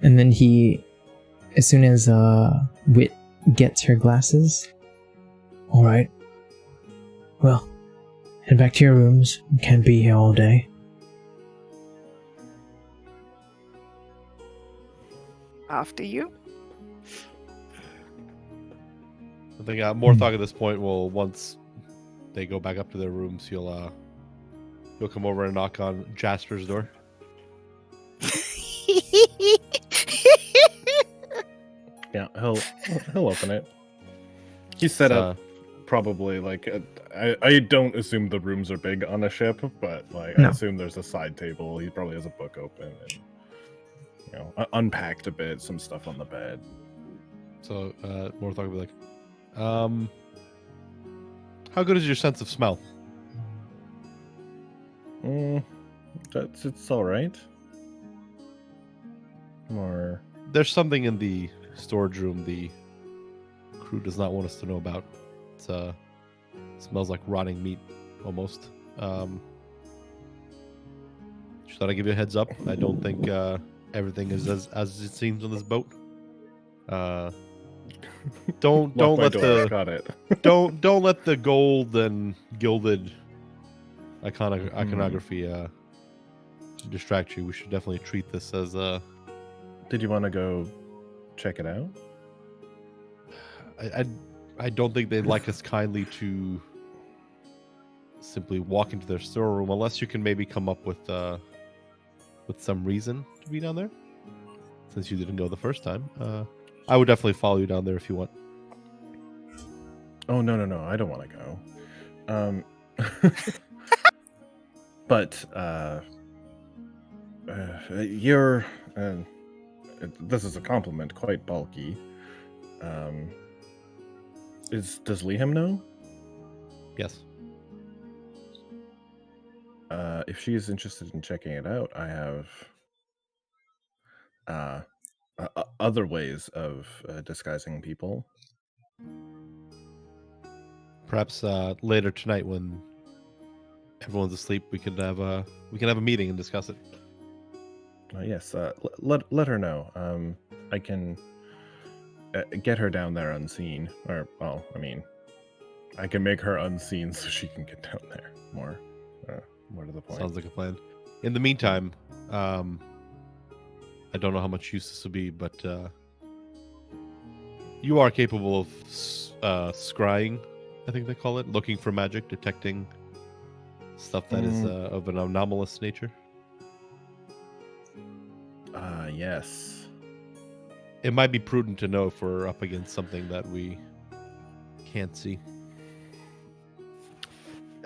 And then he, as soon as Wit gets her glasses, alright. Well, head back to your rooms. You can't be here all day. After you? I think Morthok at this point will, once they go back up to their rooms, he'll come over and knock on Jasper's door. Yeah, he'll open it. He's set up probably like I don't assume the rooms are big on a ship, but like No. I assume there's a side table. He probably has a book open and unpacked a bit, some stuff on the bed. So Morthok will be like, how good is your sense of smell? It's all right. More there's something in the storage room the crew does not want us to know about. It's smells like rotting meat almost. Just thought I'd give you a heads up. I don't think everything is as it seems on this boat. Don't let don't let the gold and gilded iconography distract you. We should definitely treat this as Did you want to go check it out? I don't think they'd like us kindly to simply walk into their storeroom unless you can maybe come up with some reason to be down there. Since you didn't go the first time, I would definitely follow you down there if you want. Oh no, I don't want to go. But you're this is a compliment, quite bulky. Does Liam know? Yes. If she is interested in checking it out, I have other ways of disguising people. Perhaps later tonight, when everyone's asleep, we can have a meeting and discuss it. Yes. Let her know. I can get her down there unseen, or well, I mean, I can make her unseen so she can get down there. More to the point. Sounds like a plan. In the meantime, I don't know how much use this will be, but you are capable of scrying, I think they call it, looking for magic, detecting stuff that is of an anomalous nature. Yes. It might be prudent to know if we're up against something that we can't see.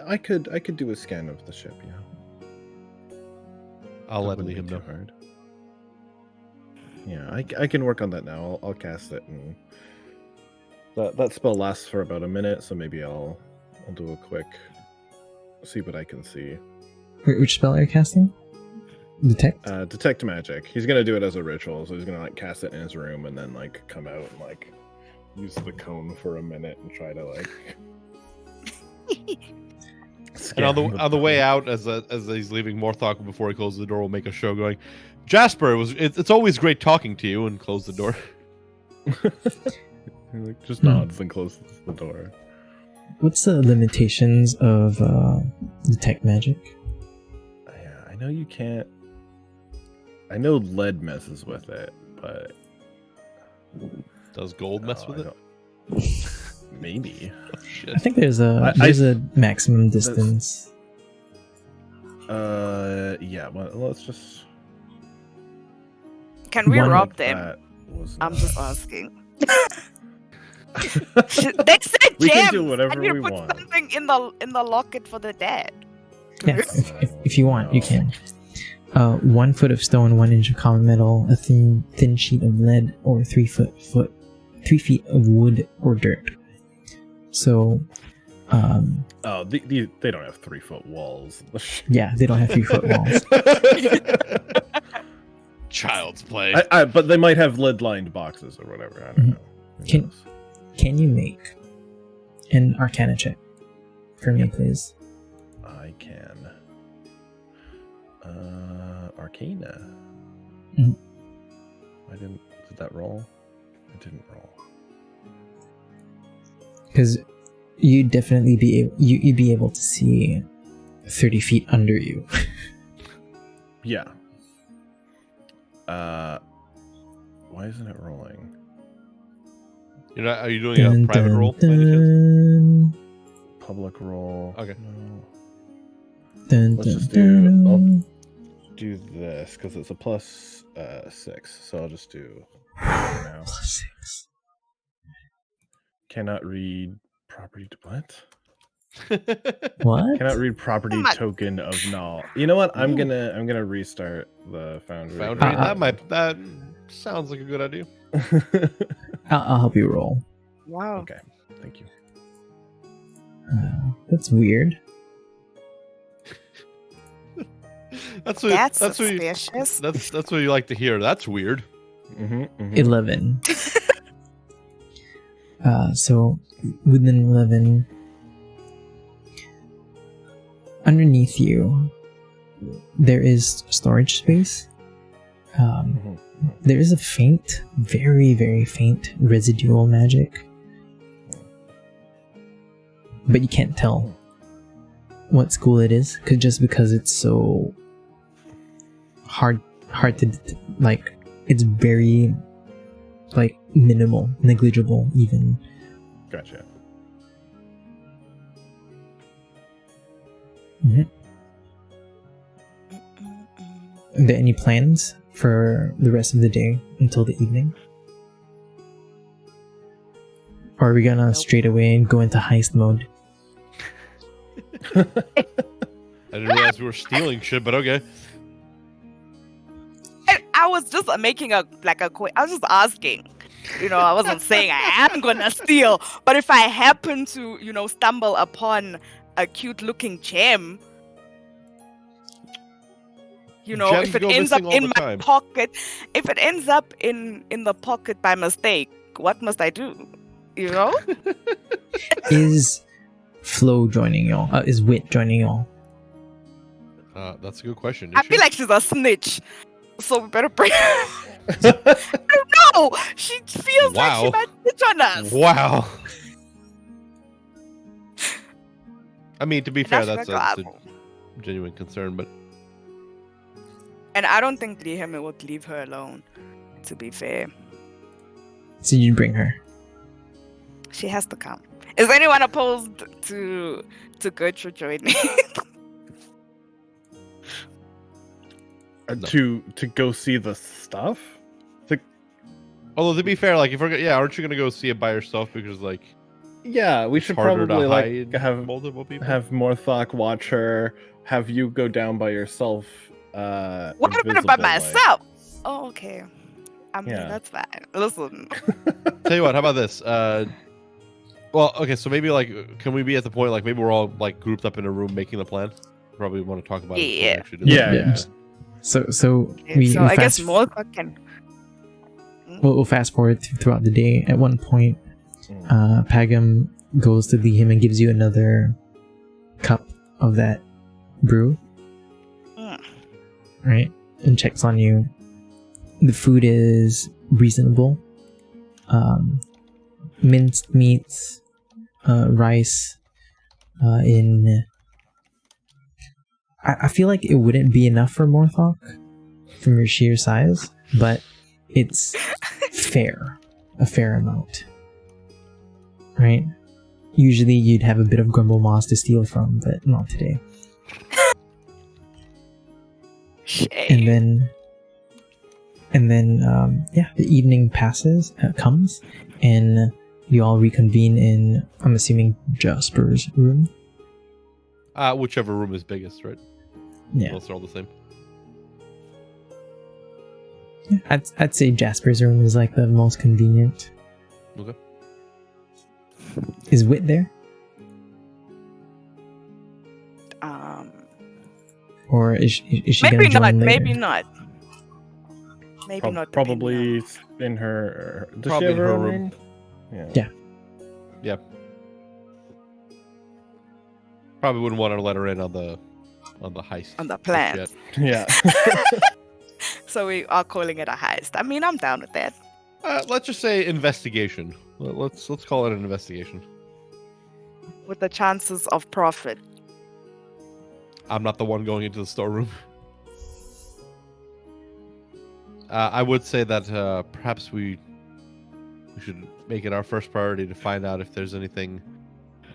I could do a scan of the ship, yeah. I'll let Liam know. Hard. Yeah, I can work on that now. I'll cast it, and that spell lasts for about a minute, so maybe I'll do a quick see what I can see. Wait, which spell are you casting? Detect? Detect magic. He's gonna do it as a ritual, so he's gonna like cast it in his room and then like come out and like use the cone for a minute and try to like. And on the way out, as he's leaving, Morthok, before he closes the door, will make a show going, Jasper, it's always great talking to you, and close the door. He like just nods and closes the door. What's the limitations of detect magic? Yeah, I know you can't. I know lead messes with it, but does gold mess with it? Maybe. Oh, shit. I think there's a maximum distance. Yeah. Well, let's just. Can we rob them? I'm just asking. They said we gems. can do whatever we put want. Something in the locket for the dead. Yeah, if you want, you can. 1 foot of stone, 1 inch of common metal, a thin sheet of lead, or 3 feet of wood or dirt. So, they don't have 3-foot walls. Yeah, they don't have 3-foot walls. Child's play. But they might have lead-lined boxes or whatever. I don't know. Can you make an Arcana check for me, please? I can. Arcana. Did that roll? It didn't roll. Because you'd definitely you'd be able to see 30 feet under you. Yeah. Why isn't it rolling? Are you doing a private roll? By any chance? Public roll. Okay. No. Let's just do. I'll do this because it's a plus 6, so I'll just do now. Plus 6. Cannot read property. What? What? Cannot read property token of null. You know what? I'm gonna restart the foundry. That sounds like a good idea. I'll help you roll. Wow. Okay. Thank you. That's weird. That's suspicious. That's what you like to hear. That's weird. 11. So within 11, underneath you, there is storage space. There is a faint, very, very faint residual magic, but you can't tell what school it is, just because it's so hard to like. It's very like minimal, negligible, even. Gotcha. Are there any plans for the rest of the day until the evening? Or are we gonna straight away go into heist mode? I didn't realize we were stealing shit, but okay. I was just making I was just asking. I wasn't saying I am gonna steal, but if I happen to, stumble upon a cute-looking gem, Gems if it go ends up missing all in the my time. pocket, if it ends up in the pocket by mistake, what must I do? Is Flo joining y'all? Is Wit joining y'all? That's a good question. I feel like she's a snitch, so we better bring her. I don't know. She feels like she might snitch on us. Wow. I mean, to be fair, that's a genuine concern, but. And I don't think Liam would leave her alone, to be fair. So you bring her? She has to come. Is anyone opposed to Gertrude joining? To go see the stuff? Although, to be fair, like, if we're aren't you gonna go see it by yourself because, like, yeah, we should probably like have multiple people. Have Morthok watch her. Have you go down by yourself. What about by myself? Oh, okay. I mean, that's fine. Listen. Tell you what, how about this? Well, okay, so maybe, like, can we be at the point, like, maybe we're all, like, grouped up in a room making the plan? Probably want to talk about it before we actually do that. Yeah. So I guess Morthok can. We'll fast forward throughout the day. At one point, Pagam goes to him and gives you another cup of that brew. Right? And checks on you. The food is reasonable. Minced meats, rice, I feel like it wouldn't be enough for Morthok from your sheer size, but it's a fair amount. Right? Usually you'd have a bit of Grumble Moss to steal from, but not today. And then the evening comes, and you all reconvene in, I'm assuming, Jasper's room. Whichever room is biggest, right? Yeah. Those are all the same. Yeah, I'd say Jasper's room is like the most convenient. Okay. Is Wit there? Or is she maybe gonna join not, later? maybe not. Maybe not. Probably in her. Does probably she have in her own room. Yeah. Probably wouldn't want to let her in on the heist. On the plan. Yet. Yeah. So we are calling it a heist. I mean, I'm down with that. Let's just say investigation. Let's call it an investigation. With the chances of profit. I'm not the one going into the storeroom. I would say that perhaps we should make it our first priority to find out if there's anything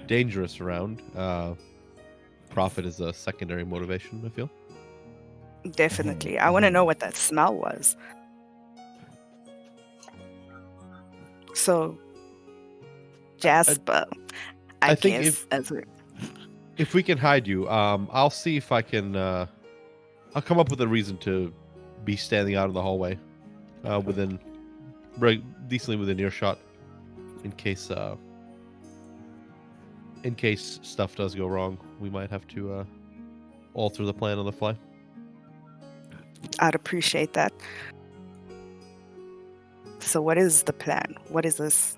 dangerous around. Profit is a secondary motivation, I feel. Definitely. I want to know what that smell was. So, Jasper, I think guess if we can hide you, I'll see if I can. I'll come up with a reason to be standing out in the hallway, decently within earshot, in case stuff does go wrong. We might have to alter the plan on the fly. I'd appreciate that. So what is the plan? What is this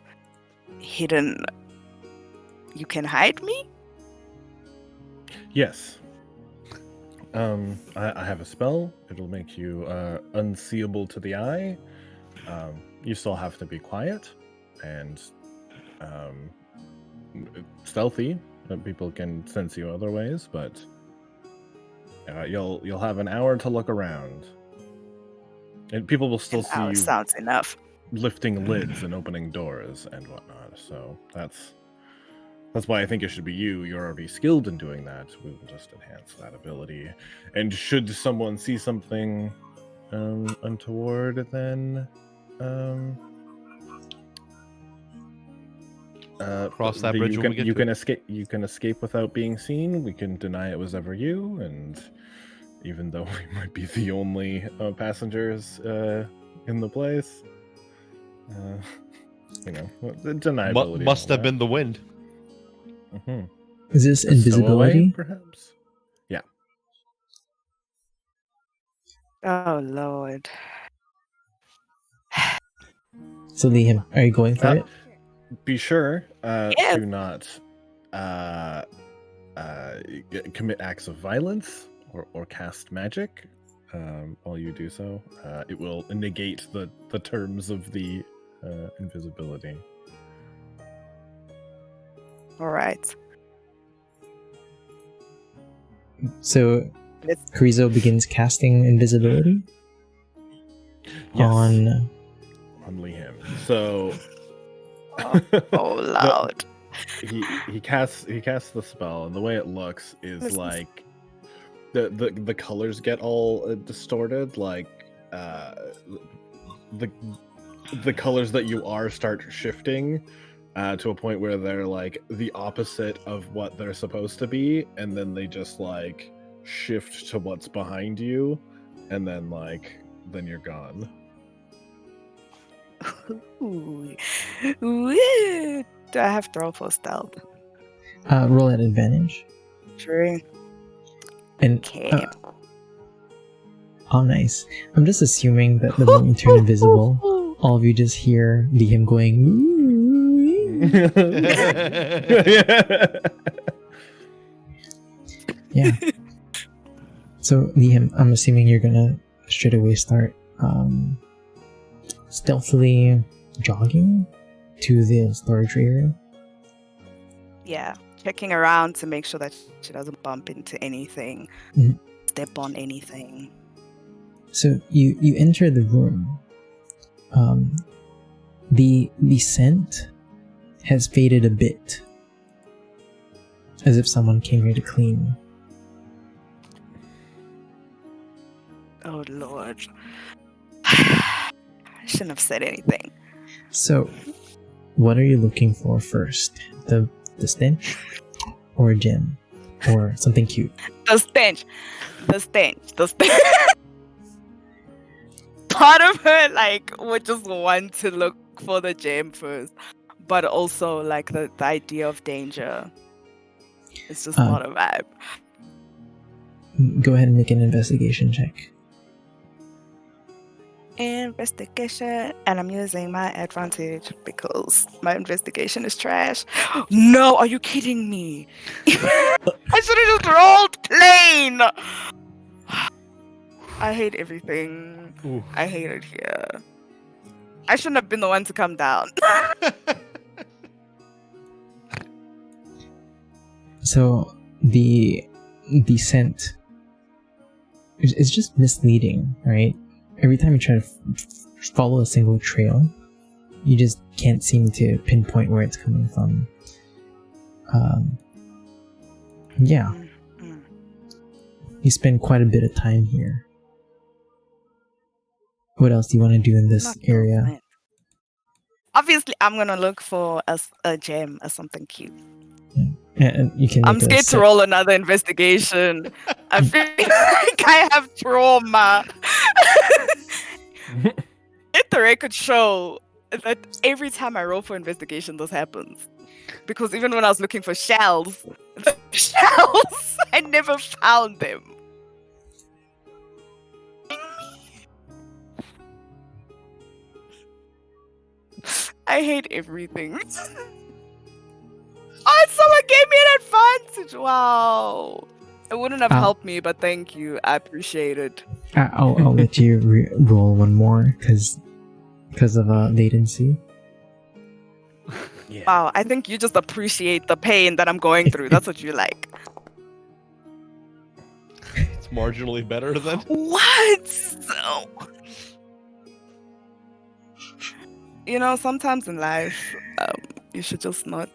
hidden? You can hide me? Yes. I have a spell. It'll make you unseeable to the eye. You still have to be quiet and stealthy. People can sense you other ways, but you'll have an hour to look around, and people will still see you. Sounds enough. Lifting lids and opening doors and whatnot. So that's why I think it should be you. You're already skilled in doing that. We will just enhance that ability. And should someone see something untoward, then cross that bridge when we get you to can it. escape. You can escape without being seen. We can deny it was ever you, and even though we might be the only passengers in the place, the deniability Must have been the wind. Mm-hmm. Is this invisibility? Perhaps. Yeah. Oh Lord. So Liam, are you going for it? Be sure Yes. to not commit acts of violence or cast magic while you do so. It will negate the terms of the invisibility. All right. So Karizo begins casting invisibility on Liam. So Oh loud. he casts the spell, and the way it looks is like the colors get all distorted, like the colors that you are start shifting to a point where they're like the opposite of what they're supposed to be, and then they just like shift to what's behind you, and then you're gone. Ooh. Ooh. Do I have throw for stealth? roll at advantage. True. And Okay. oh, nice. I'm just assuming that the moment you turn invisible, all of you just hear Liam going. Yeah. So Liam, I'm assuming you're gonna straight away start stealthily jogging to the storage area. Yeah. Checking around to make sure that she doesn't bump into anything, step on anything. So you enter the room. The scent has faded a bit, as if someone came here to clean. Oh Lord. I shouldn't have said anything. So, what are you looking for first? The stench, or a gem, or something cute? The stench. Part of her would just want to look for the gem first, but also the idea of danger. It's just not a vibe. Go ahead and make an investigation check. Investigation, and I'm using my advantage because my investigation is trash. No, are you kidding me? I should have just rolled plain. I hate everything. Ooh. I hate it here. I shouldn't have been the one to come down. So the scent is just misleading, right? Every time you try to follow a single trail, you just can't seem to pinpoint where it's coming from. Yeah. You spend quite a bit of time here. What else do you want to do in this area? Obviously, I'm gonna look for a gem or something cute. Yeah. And you can. I'm scared to roll another investigation. I feel like I have trauma. Let the record show that every time I roll for investigation, this happens. Because even when I was looking for shells, I never found them. I hate everything. Oh, someone gave me an advantage. Wow. It wouldn't have helped me, but thank you. I appreciate it. I'll let you roll one more because of latency. Yeah. Wow, I think you just appreciate the pain that I'm going through. That's what you like. It's marginally better than. What? You know, sometimes in life, you should just not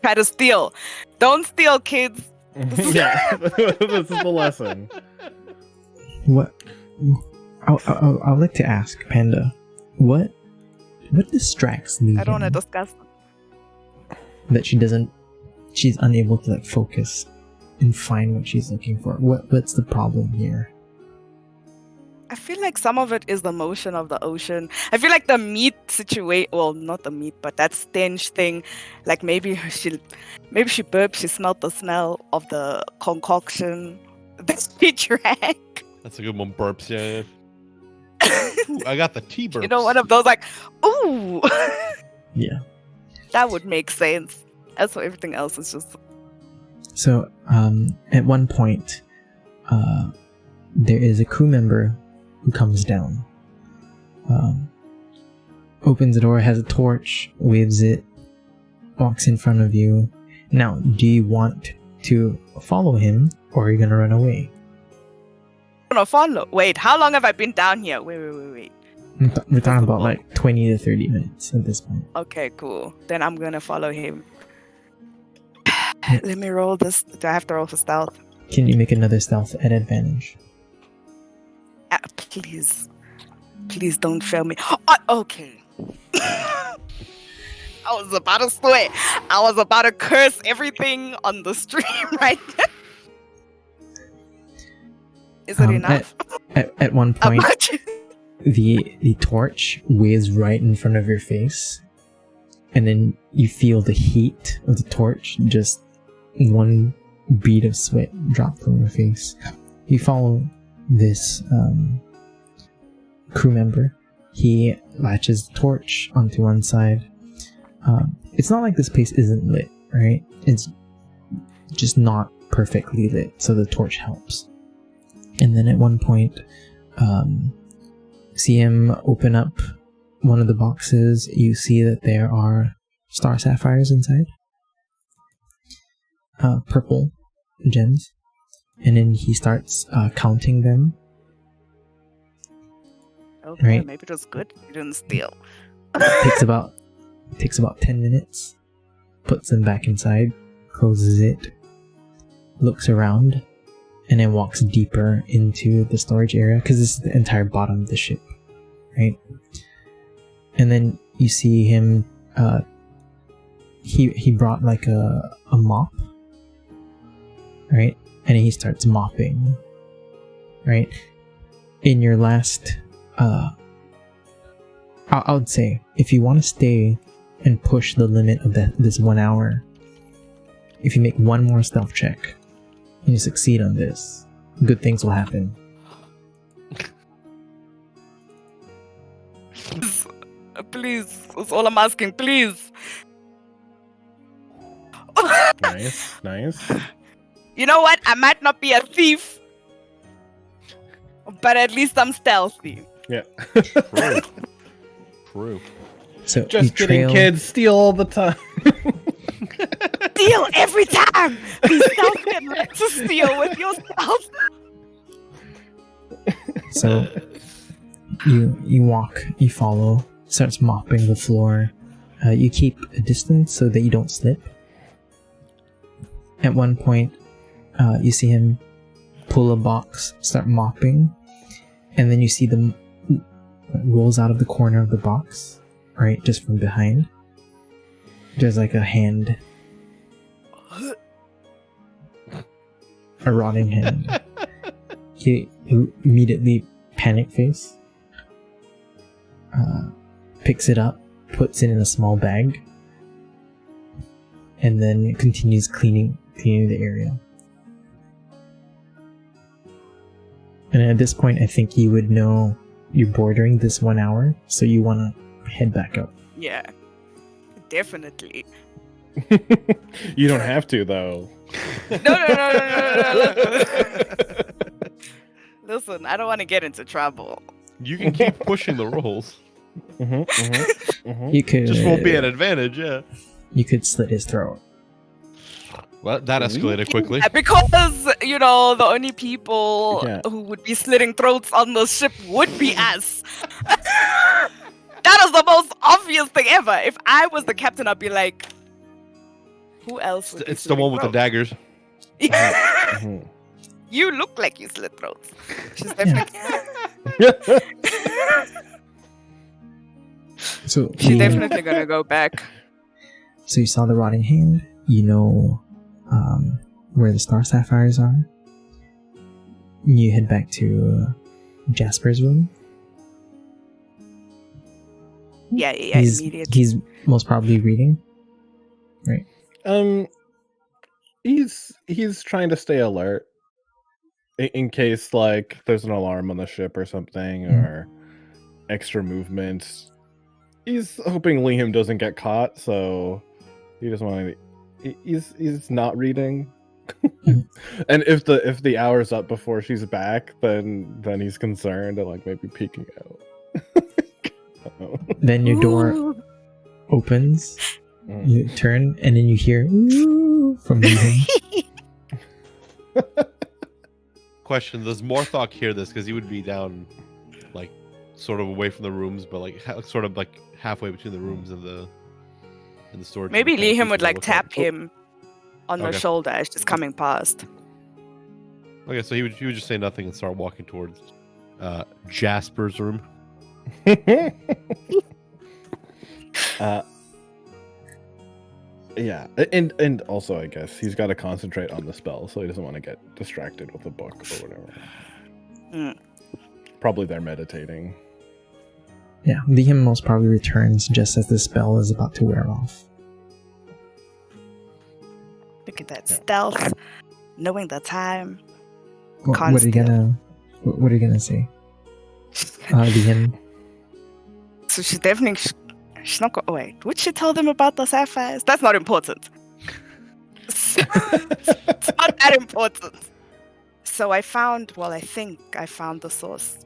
try to steal. Don't steal, kids. Yeah, this is the lesson. What? I'd like to ask Panda, what distracts Legion? I don't want to discuss. That she's unable to like focus and find what she's looking for. What's the problem here? I feel like some of it is the motion of the ocean. I feel like the meat situation, well, not the meat, but that stench thing. Like maybe she burped, she smelled the smell of the concoction that she drank. That's a good one, burps, yeah. Ooh, I got the tea burps. You know, one of those like, ooh. Yeah. That would make sense. As for everything else, it's just... So, at one point, there is a crew member who comes down, opens the door, has a torch, waves it, walks in front of you. Now, do you want to follow him, or are you gonna run away? I'm gonna follow. Wait, how long have I been down here? Wait. We're talking about like 20 to 30 minutes at this point. Okay, cool. Then I'm gonna follow him. Let me roll this. Do I have to roll for stealth? Can you make another stealth at advantage? Please don't fail me. Okay. I was about to swear. I was about to curse everything on the stream right now. Is it enough? At one point, the torch waves right in front of your face, and then you feel the heat of the torch, just one bead of sweat drop from your face. You follow this crew member. He latches the torch onto one side. It's not like this place isn't lit, right? It's just not perfectly lit, so the torch helps. And then at one point, see him open up one of the boxes. You see that there are star sapphires inside, purple gems, and then he starts counting them. Okay, right? maybe it was good. You didn't steal. Takes about 10 minutes. Puts them back inside, closes it, looks around, and then walks deeper into the storage area, because this is the entire bottom of the ship, right? And then you see him, he brought like a mop, right? And he starts mopping, right? In your last, I would say, if you want to stay and push the limit of this 1 hour, if you make one more stealth check, and you succeed on this, good things will happen. Please, that's all I'm asking, please. Nice. You know what? I might not be a thief, but at least I'm stealthy. Yeah. True. So Just kidding, kids. Steal all the time. Steal every time! Be stealthy and learn to steal with yourself. So you walk, you follow, starts mopping the floor. You keep a distance so that you don't slip. At one point, you see him pull a box, start mopping, and then you see them rolls out of the corner of the box, right, just from behind. There's like a hand, a rotting hand. He immediately panic face, picks it up, puts it in a small bag, and then continues cleaning the area. And at this point, I think you would know you're bordering this 1 hour, so you want to head back up. Yeah. definitely. You don't have to, though. No. Listen, I don't want to get into trouble. You can keep pushing the rolls. You could Just won't be an advantage, yeah. You could slit his throat. Well, that escalated quickly. Yeah, because, the only people who would be slitting throats on the ship would be us. That is the most obvious thing ever. If I was the captain, I'd be like, who else would be It's the one with the daggers. You look like you slit throats. She's definitely... So She's definitely going to go back. So you saw the rotting hand. You know where the star sapphires are. You head back to Jasper's room. Yeah, immediately. He's most probably reading, right? He's trying to stay alert in case like there's an alarm on the ship or something, or extra movements. He's hoping Liam doesn't get caught, so he doesn't want to. He's not reading. And if the hour's up before she's back, then he's concerned and like maybe peeking out. Then your door opens, you turn, and then you hear "Ooh" from behind. Question: does Morthok hear this? Because he would be down, like, sort of away from the rooms, but like sort of like halfway between the rooms and the storage. Maybe Liam would like tap him on the shoulder as she's coming past. Okay, so he would just say nothing and start walking towards Jasper's room. Yeah, and also I guess he's got to concentrate on the spell, so he doesn't want to get distracted with a book or whatever. Probably they're meditating. Yeah, Liam most probably returns just as the spell is about to wear off. Look at that stealth, knowing the time. What are you gonna say? Liam. So she's definitely. She's not going. Wait, would she tell them about the sapphires? That's not important. It's not that important. So I think I found the source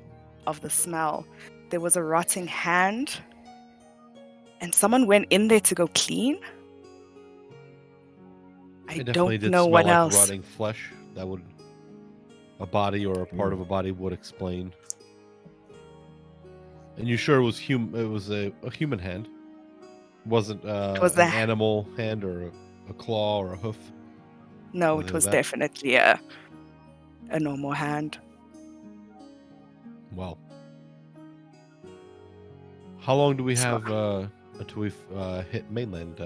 of the smell. There was a rotting hand, and someone went in there to go clean. I don't know what else. Rotting flesh. That would a body or a part of a body would explain. And you sure it was It was a human hand. It wasn't an animal hand or a claw or a hoof. No, it was definitely a normal hand. Well, how long do we have until we've hit mainland?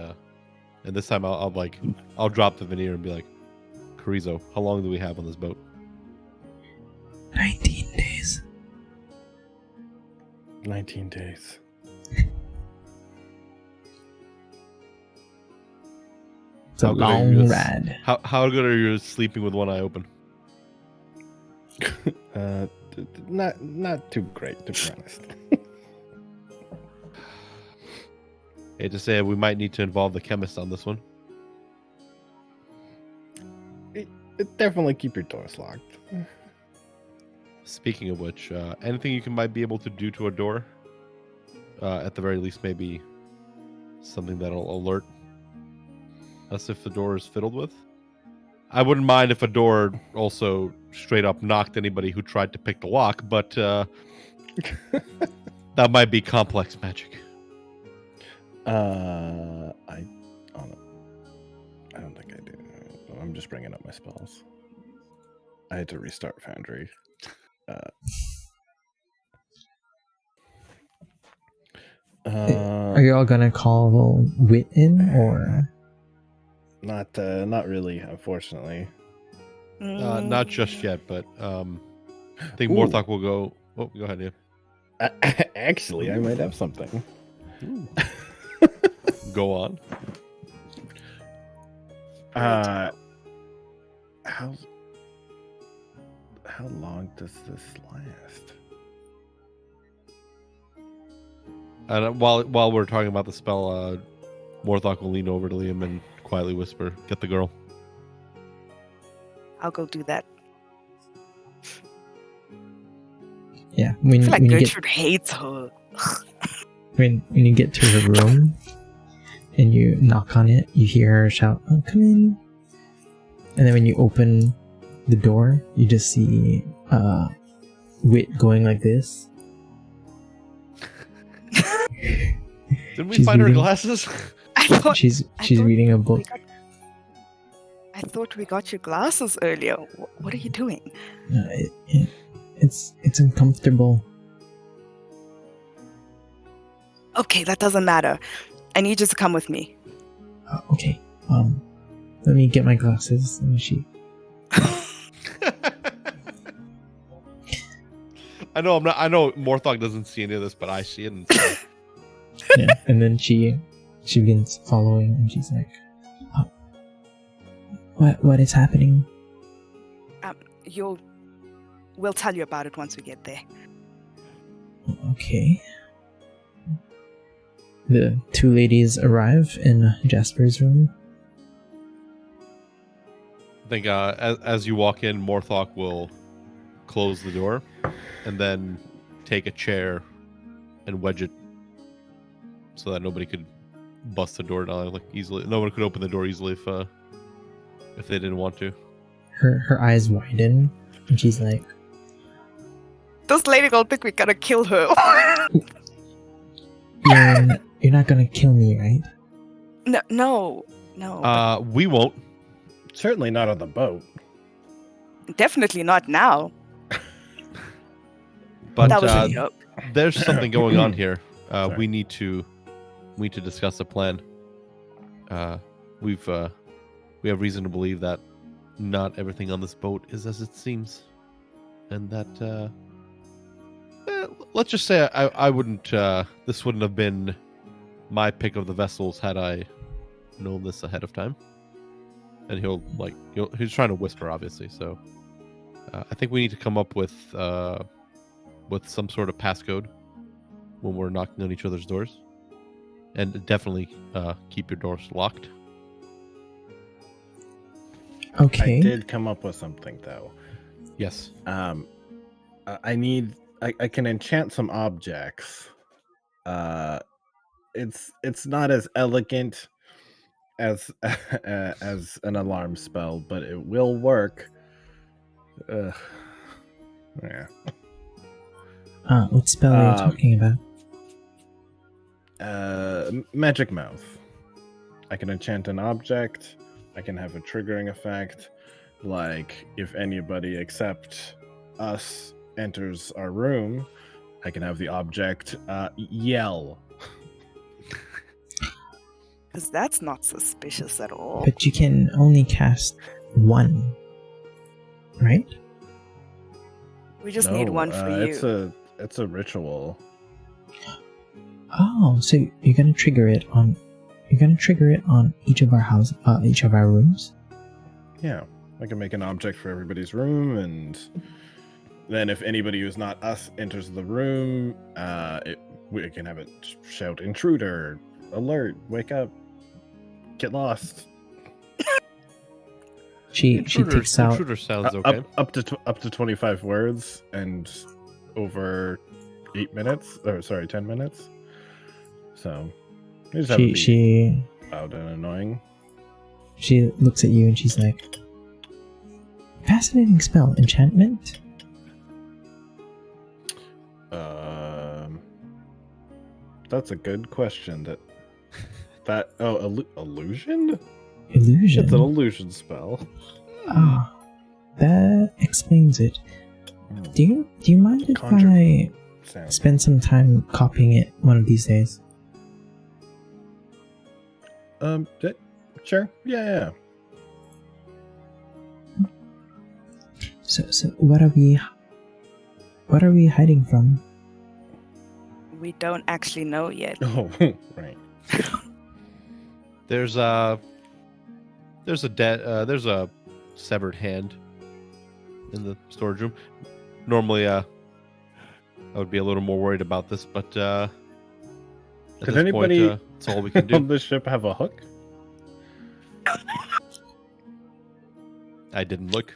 And this time I'll drop the veneer and be like, Carrizo, how long do we have on this boat? 19 days. 19 days. It's a long ride. How good are you sleeping with one eye open? Not too great, to be honest. Hate to say we might need to involve the chemist on this one. Definitely keep your doors locked. Speaking of which, anything you might be able to do to a door? At the very least, maybe something that'll alert us if the door is fiddled with. I wouldn't mind if a door also straight up knocked anybody who tried to pick the lock, but that might be complex magic. I don't think I do. I'm just bringing up my spells. I had to restart Foundry. Are you all gonna call Wit in, or not really, unfortunately. Not just yet, but I think Morthok will go. Oh, go ahead, yeah. Actually, I might have something. Go on. How long does this last? And while we're talking about the spell, Morthok will lean over to Liam and quietly whisper, "Get the girl." I'll go do that. Yeah, I feel like Gertrude hates her. when you get to her room and you knock on it, you hear her shout, "Oh, come in!" And then when you open the door, you just see Wit going like this. Didn't we find her glasses? She's reading a book. I thought we got your glasses earlier. What are you doing? It's uncomfortable. Okay, that doesn't matter. I need you to come with me. Okay. Let me get my glasses. Let me see. I know Morthok doesn't see any of this, but I see it. And so... Yeah, and then she begins following, and she's like, oh, "What is happening?" We'll tell you about it once we get there. Okay. The two ladies arrive in Jasper's room. I think as you walk in, Morthok will close the door and then take a chair and wedge it so that nobody could bust the door down like easily. No one could open the door easily if they didn't want to. Her eyes widen, and she's like, "This lady gonna think we gotta kill her." You're not gonna kill me, right? No. We won't. Certainly not on the boat. Definitely not now. But that was a joke. There's something going on here. We need to discuss a plan. We have reason to believe that not everything on this boat is as it seems, and that let's just say I wouldn't. This wouldn't have been my pick of the vessels had I known this ahead of time. And he's trying to whisper, obviously. So I think we need to come up with some sort of passcode when we're knocking on each other's doors, and definitely keep your doors locked. Okay. I did come up with something though. Yes. I can enchant some objects. It's not as elegant as an alarm spell, but it will work. Yeah. What spell are you talking about? Magic Mouth. I can enchant an object. I can have a triggering effect, like if anybody except us enters our room, I can have the object yell. Because that's not suspicious at all. But you can only cast one, right? We just need one for you. It's a ritual. Oh, so you're gonna trigger it on each of our rooms? Yeah, I can make an object for everybody's room, and then if anybody who's not us enters the room, we can have it shout "Intruder! Alert! Wake up! Get lost!" She takes out. Intruder sounds okay. Up to 25 words and over 10 minutes. So she loud and annoying. She looks at you and she's like, "Fascinating spell, enchantment." That's a good question. Illusion? Illusion. It's an illusion spell. Ah, that explains it. Do you mind if I spend some time copying it one of these days? Sure. Yeah. So what are we hiding from? We don't actually know yet. Oh, right. There's a severed hand in the storage room. Normally, I would be a little more worried about this, but At Did this anybody point, it's all we can on do. this ship have a hook? I didn't look.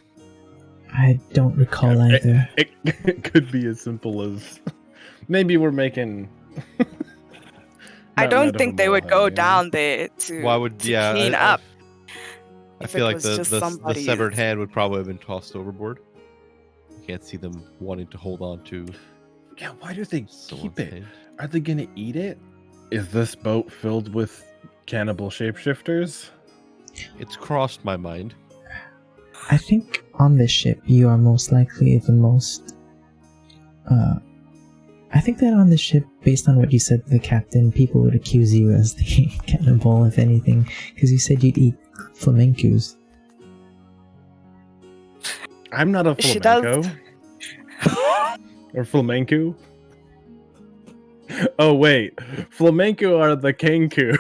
I don't recall either. It could be as simple as maybe we're making. I Mountain don't out of think a they would molehill, go you know? down there to, Why would to clean I up. I if feel it like was the just the somebody's. severed hand would probably have been tossed overboard. You can't see them wanting to hold on to. Yeah, why do they someone's keep it? hand. Are they gonna eat it? Is this boat filled with cannibal shapeshifters? It's crossed my mind. I think on this ship you are most likely the most. I think that on this ship, based on what you said to the captain, people would accuse you as the cannibal, if anything, because you said you'd eat flamencos. I'm not a She does. flamenco. Or flamenco. Oh wait, flamenco are the kanku.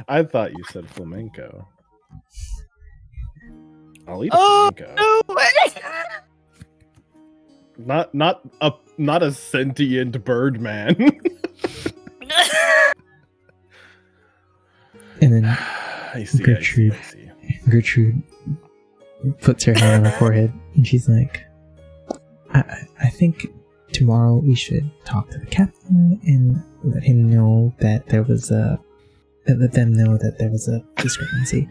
I thought you said flamenco. I'll eat a flamenco. No way! Not a sentient bird man. And then I see. Gertrude puts her hand on her forehead and she's like, I think tomorrow we should talk to the captain and let him know that there was a discrepancy.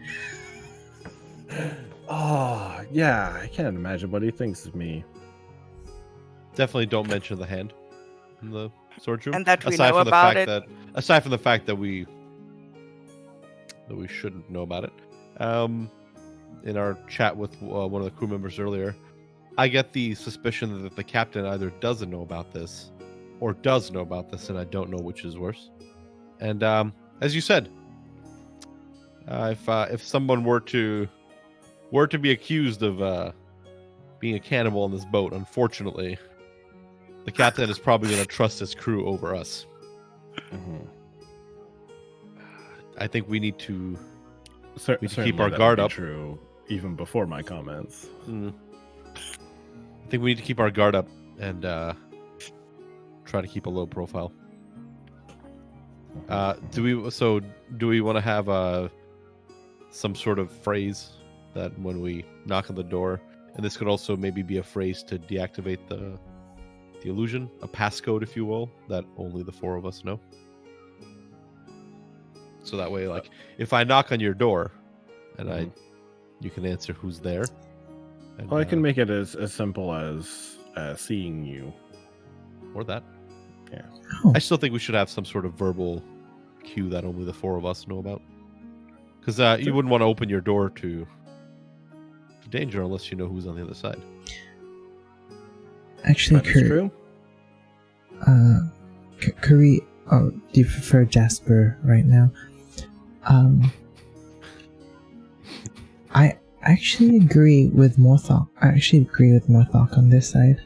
Oh yeah, I can't imagine what he thinks of me. Definitely don't mention the hand in the sword room. And that we aside know from about the it. fact that aside from the fact that we shouldn't know about it. In our chat with one of the crew members earlier, I get the suspicion that the captain either doesn't know about this or does know about this, and I don't know which is worse. And as you said, if someone were to be accused of being a cannibal on this boat, unfortunately, the captain is probably going to trust his crew over us. Mm-hmm. I think we need to Certainly keep our that guard would be up. True, even before my comments. I think we need to keep our guard up and try to keep a low profile. Do we want to have some sort of phrase that when we knock on the door, and this could also maybe be a phrase to deactivate the illusion, a passcode, if you will, that only the four of us know. So that way, like, if I knock on your door, and you can answer who's there. And, Well, I can make it as simple as seeing you. Or that. Yeah. Oh. I still think we should have some sort of verbal cue that only the four of us know about. Because you wouldn't want to open your door to danger unless you know who's on the other side. Actually, That is true. Curry, do you prefer Jasper right now? I actually agree with Morthok. On this side.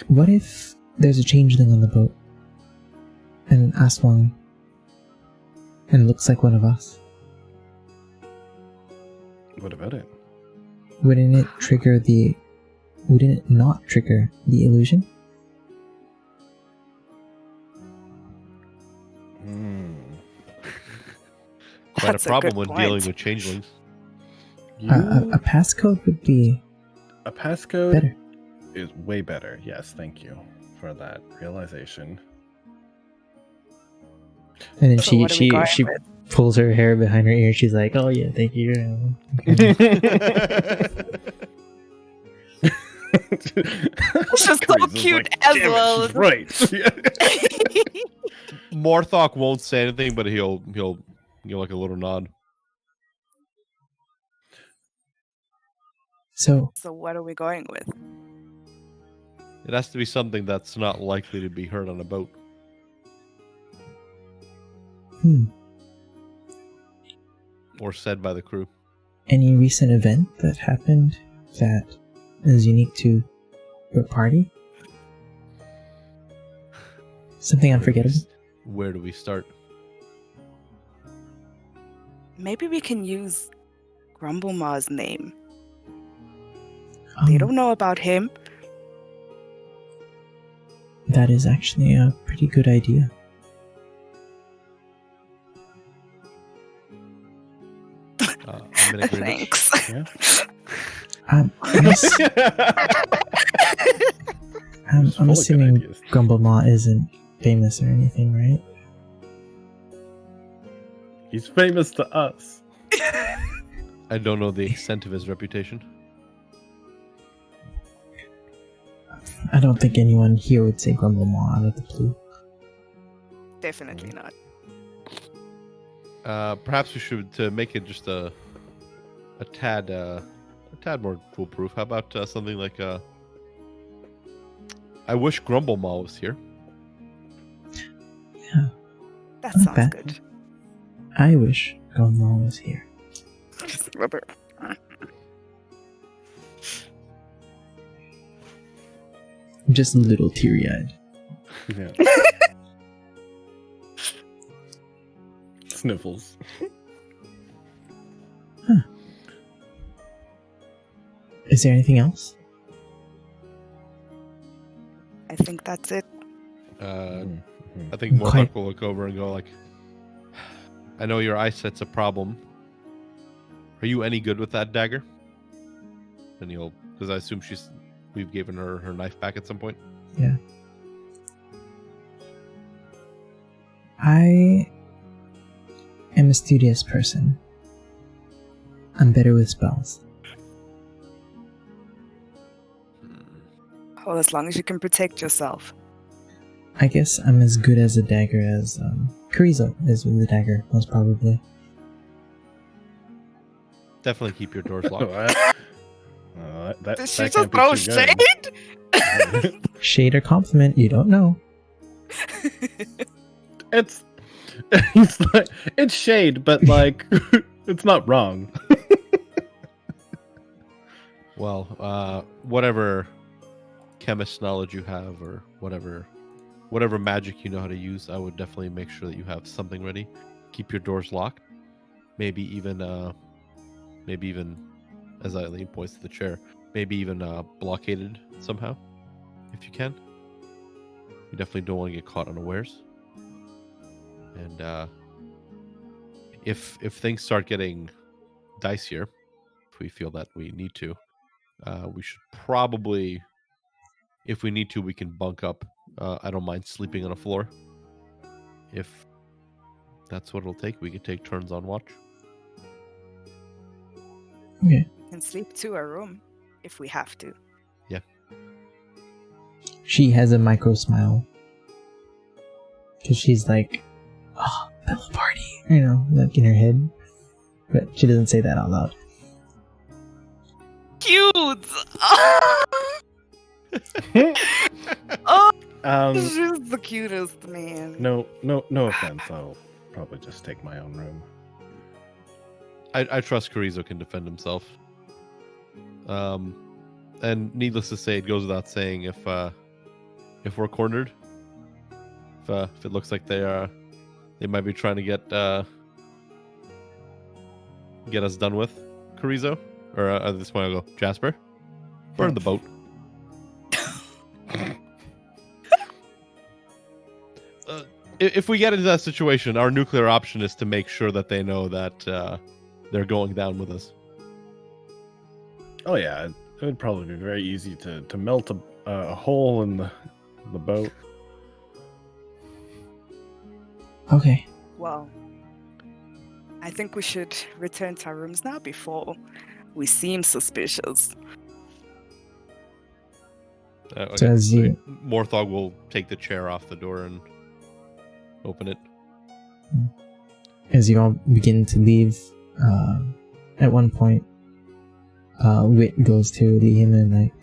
What if there's a changeling on the boat? And Aswang. And it looks like one of us. What about it? Wouldn't it not trigger the illusion? Quite That's a a problem good when point. dealing with changelings. A passcode would be A passcode better. is way better. Yes, thank you for that realization. And then So what are we going she with? pulls her hair behind her ear. She's like, "Oh yeah, thank you." It's just so cute as "Damn it, well. she's right. Morthok won't say anything, but he'll give like a little nod. So So what are we going with? It has to be something that's not likely to be heard on a boat. Or said by the crew. any recent event that happened that is unique to your party? Something unforgettable? Where do we start? Maybe we can use Grumblemar's name. They don't know about him. That is actually a pretty good idea. I'm in agreement. Thanks. Yeah. I'm assuming Grumblemaw isn't famous or anything, right? He's famous to us. I don't know the extent of his reputation. I don't think anyone here would say Grumblemaw out of the blue. Definitely not. Perhaps we should, to make it just a tad more foolproof. How about something like I wish Grumblemaw was here. Yeah. That Not sounds bad. good. I wish Grumblemaw was here. Just rubber. I'm just a little teary-eyed. Yeah. Sniffles. Is there anything else? I think that's it. I think Morthok will look over and go like, I know your eyesight's a problem. Are you any good with that dagger? And he'll, because I assume we've given her her knife back at some point. Yeah. I am a studious person. I'm better with spells. Well, as long as you can protect yourself. I guess I'm as good as a dagger as Carrizo is with the dagger, most probably. Definitely keep your doors locked. Did she just throw shade? Shade or compliment, you don't know. It's shade, but like it's not wrong. Well, whatever chemist knowledge you have, or whatever magic you know how to use, I would definitely make sure that you have something ready. Keep your doors locked. Maybe even as Eileen points to the chair, maybe even blockaded somehow, if you can. You definitely don't want to get caught unawares. And if things start getting dicier, if we feel that we need to, we should probably, if we need to, we can bunk up. I don't mind sleeping on a floor. If that's what it'll take, we can take turns on watch. Okay. And sleep to a room if we have to. Yeah. She has a micro smile. Because she's like, oh, pillow party. You know, like in her head. But she doesn't say that out loud. Cute! Oh, she's the cutest, man. No offense. I'll probably just take my own room. I trust Carrizo can defend himself. And needless to say, it goes without saying, if we're cornered, if it looks like they might be trying to get us done with, Carrizo, or at this point I'll go, Jasper, burn the boat. If we get into that situation, our nuclear option is to make sure that they know that they're going down with us. Oh yeah, it would probably be very easy to melt a hole in the boat. Okay. Well, I think we should return to our rooms now before we seem suspicious. Okay. So as you... Morthog will take the chair off the door and open it. As you all begin to leave, at one point, Wit goes to lead him and like,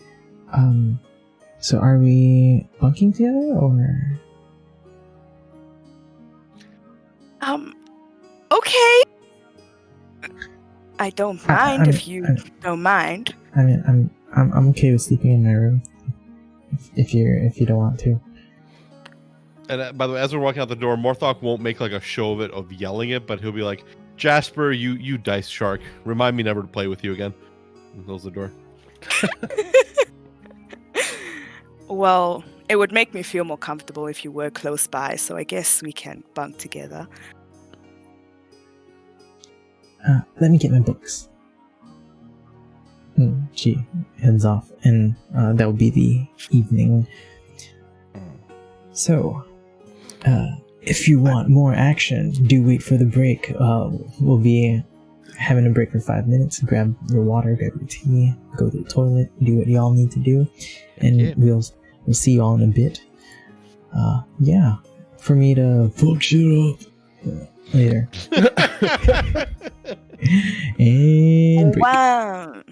so are we bunking together or? Okay. I don't mind if you don't mind. I mean, I'm okay with sleeping in my room, if you don't want to. And by the way, as we're walking out the door, Morthok won't make like a show of it, of yelling it, but he'll be like, Jasper, you dice shark. Remind me never to play with you again. And close the door. Well, it would make me feel more comfortable if you were close by. So I guess we can bunk together. Let me get my books. She heads off, and that will be the evening. So, if you want more action, do wait for the break. We'll be having a break for 5 minutes. Grab your water, grab your tea, go to the toilet, do what y'all need to do, and we'll see y'all in a bit. Yeah, for me to fuck shit up later. And break. Wow.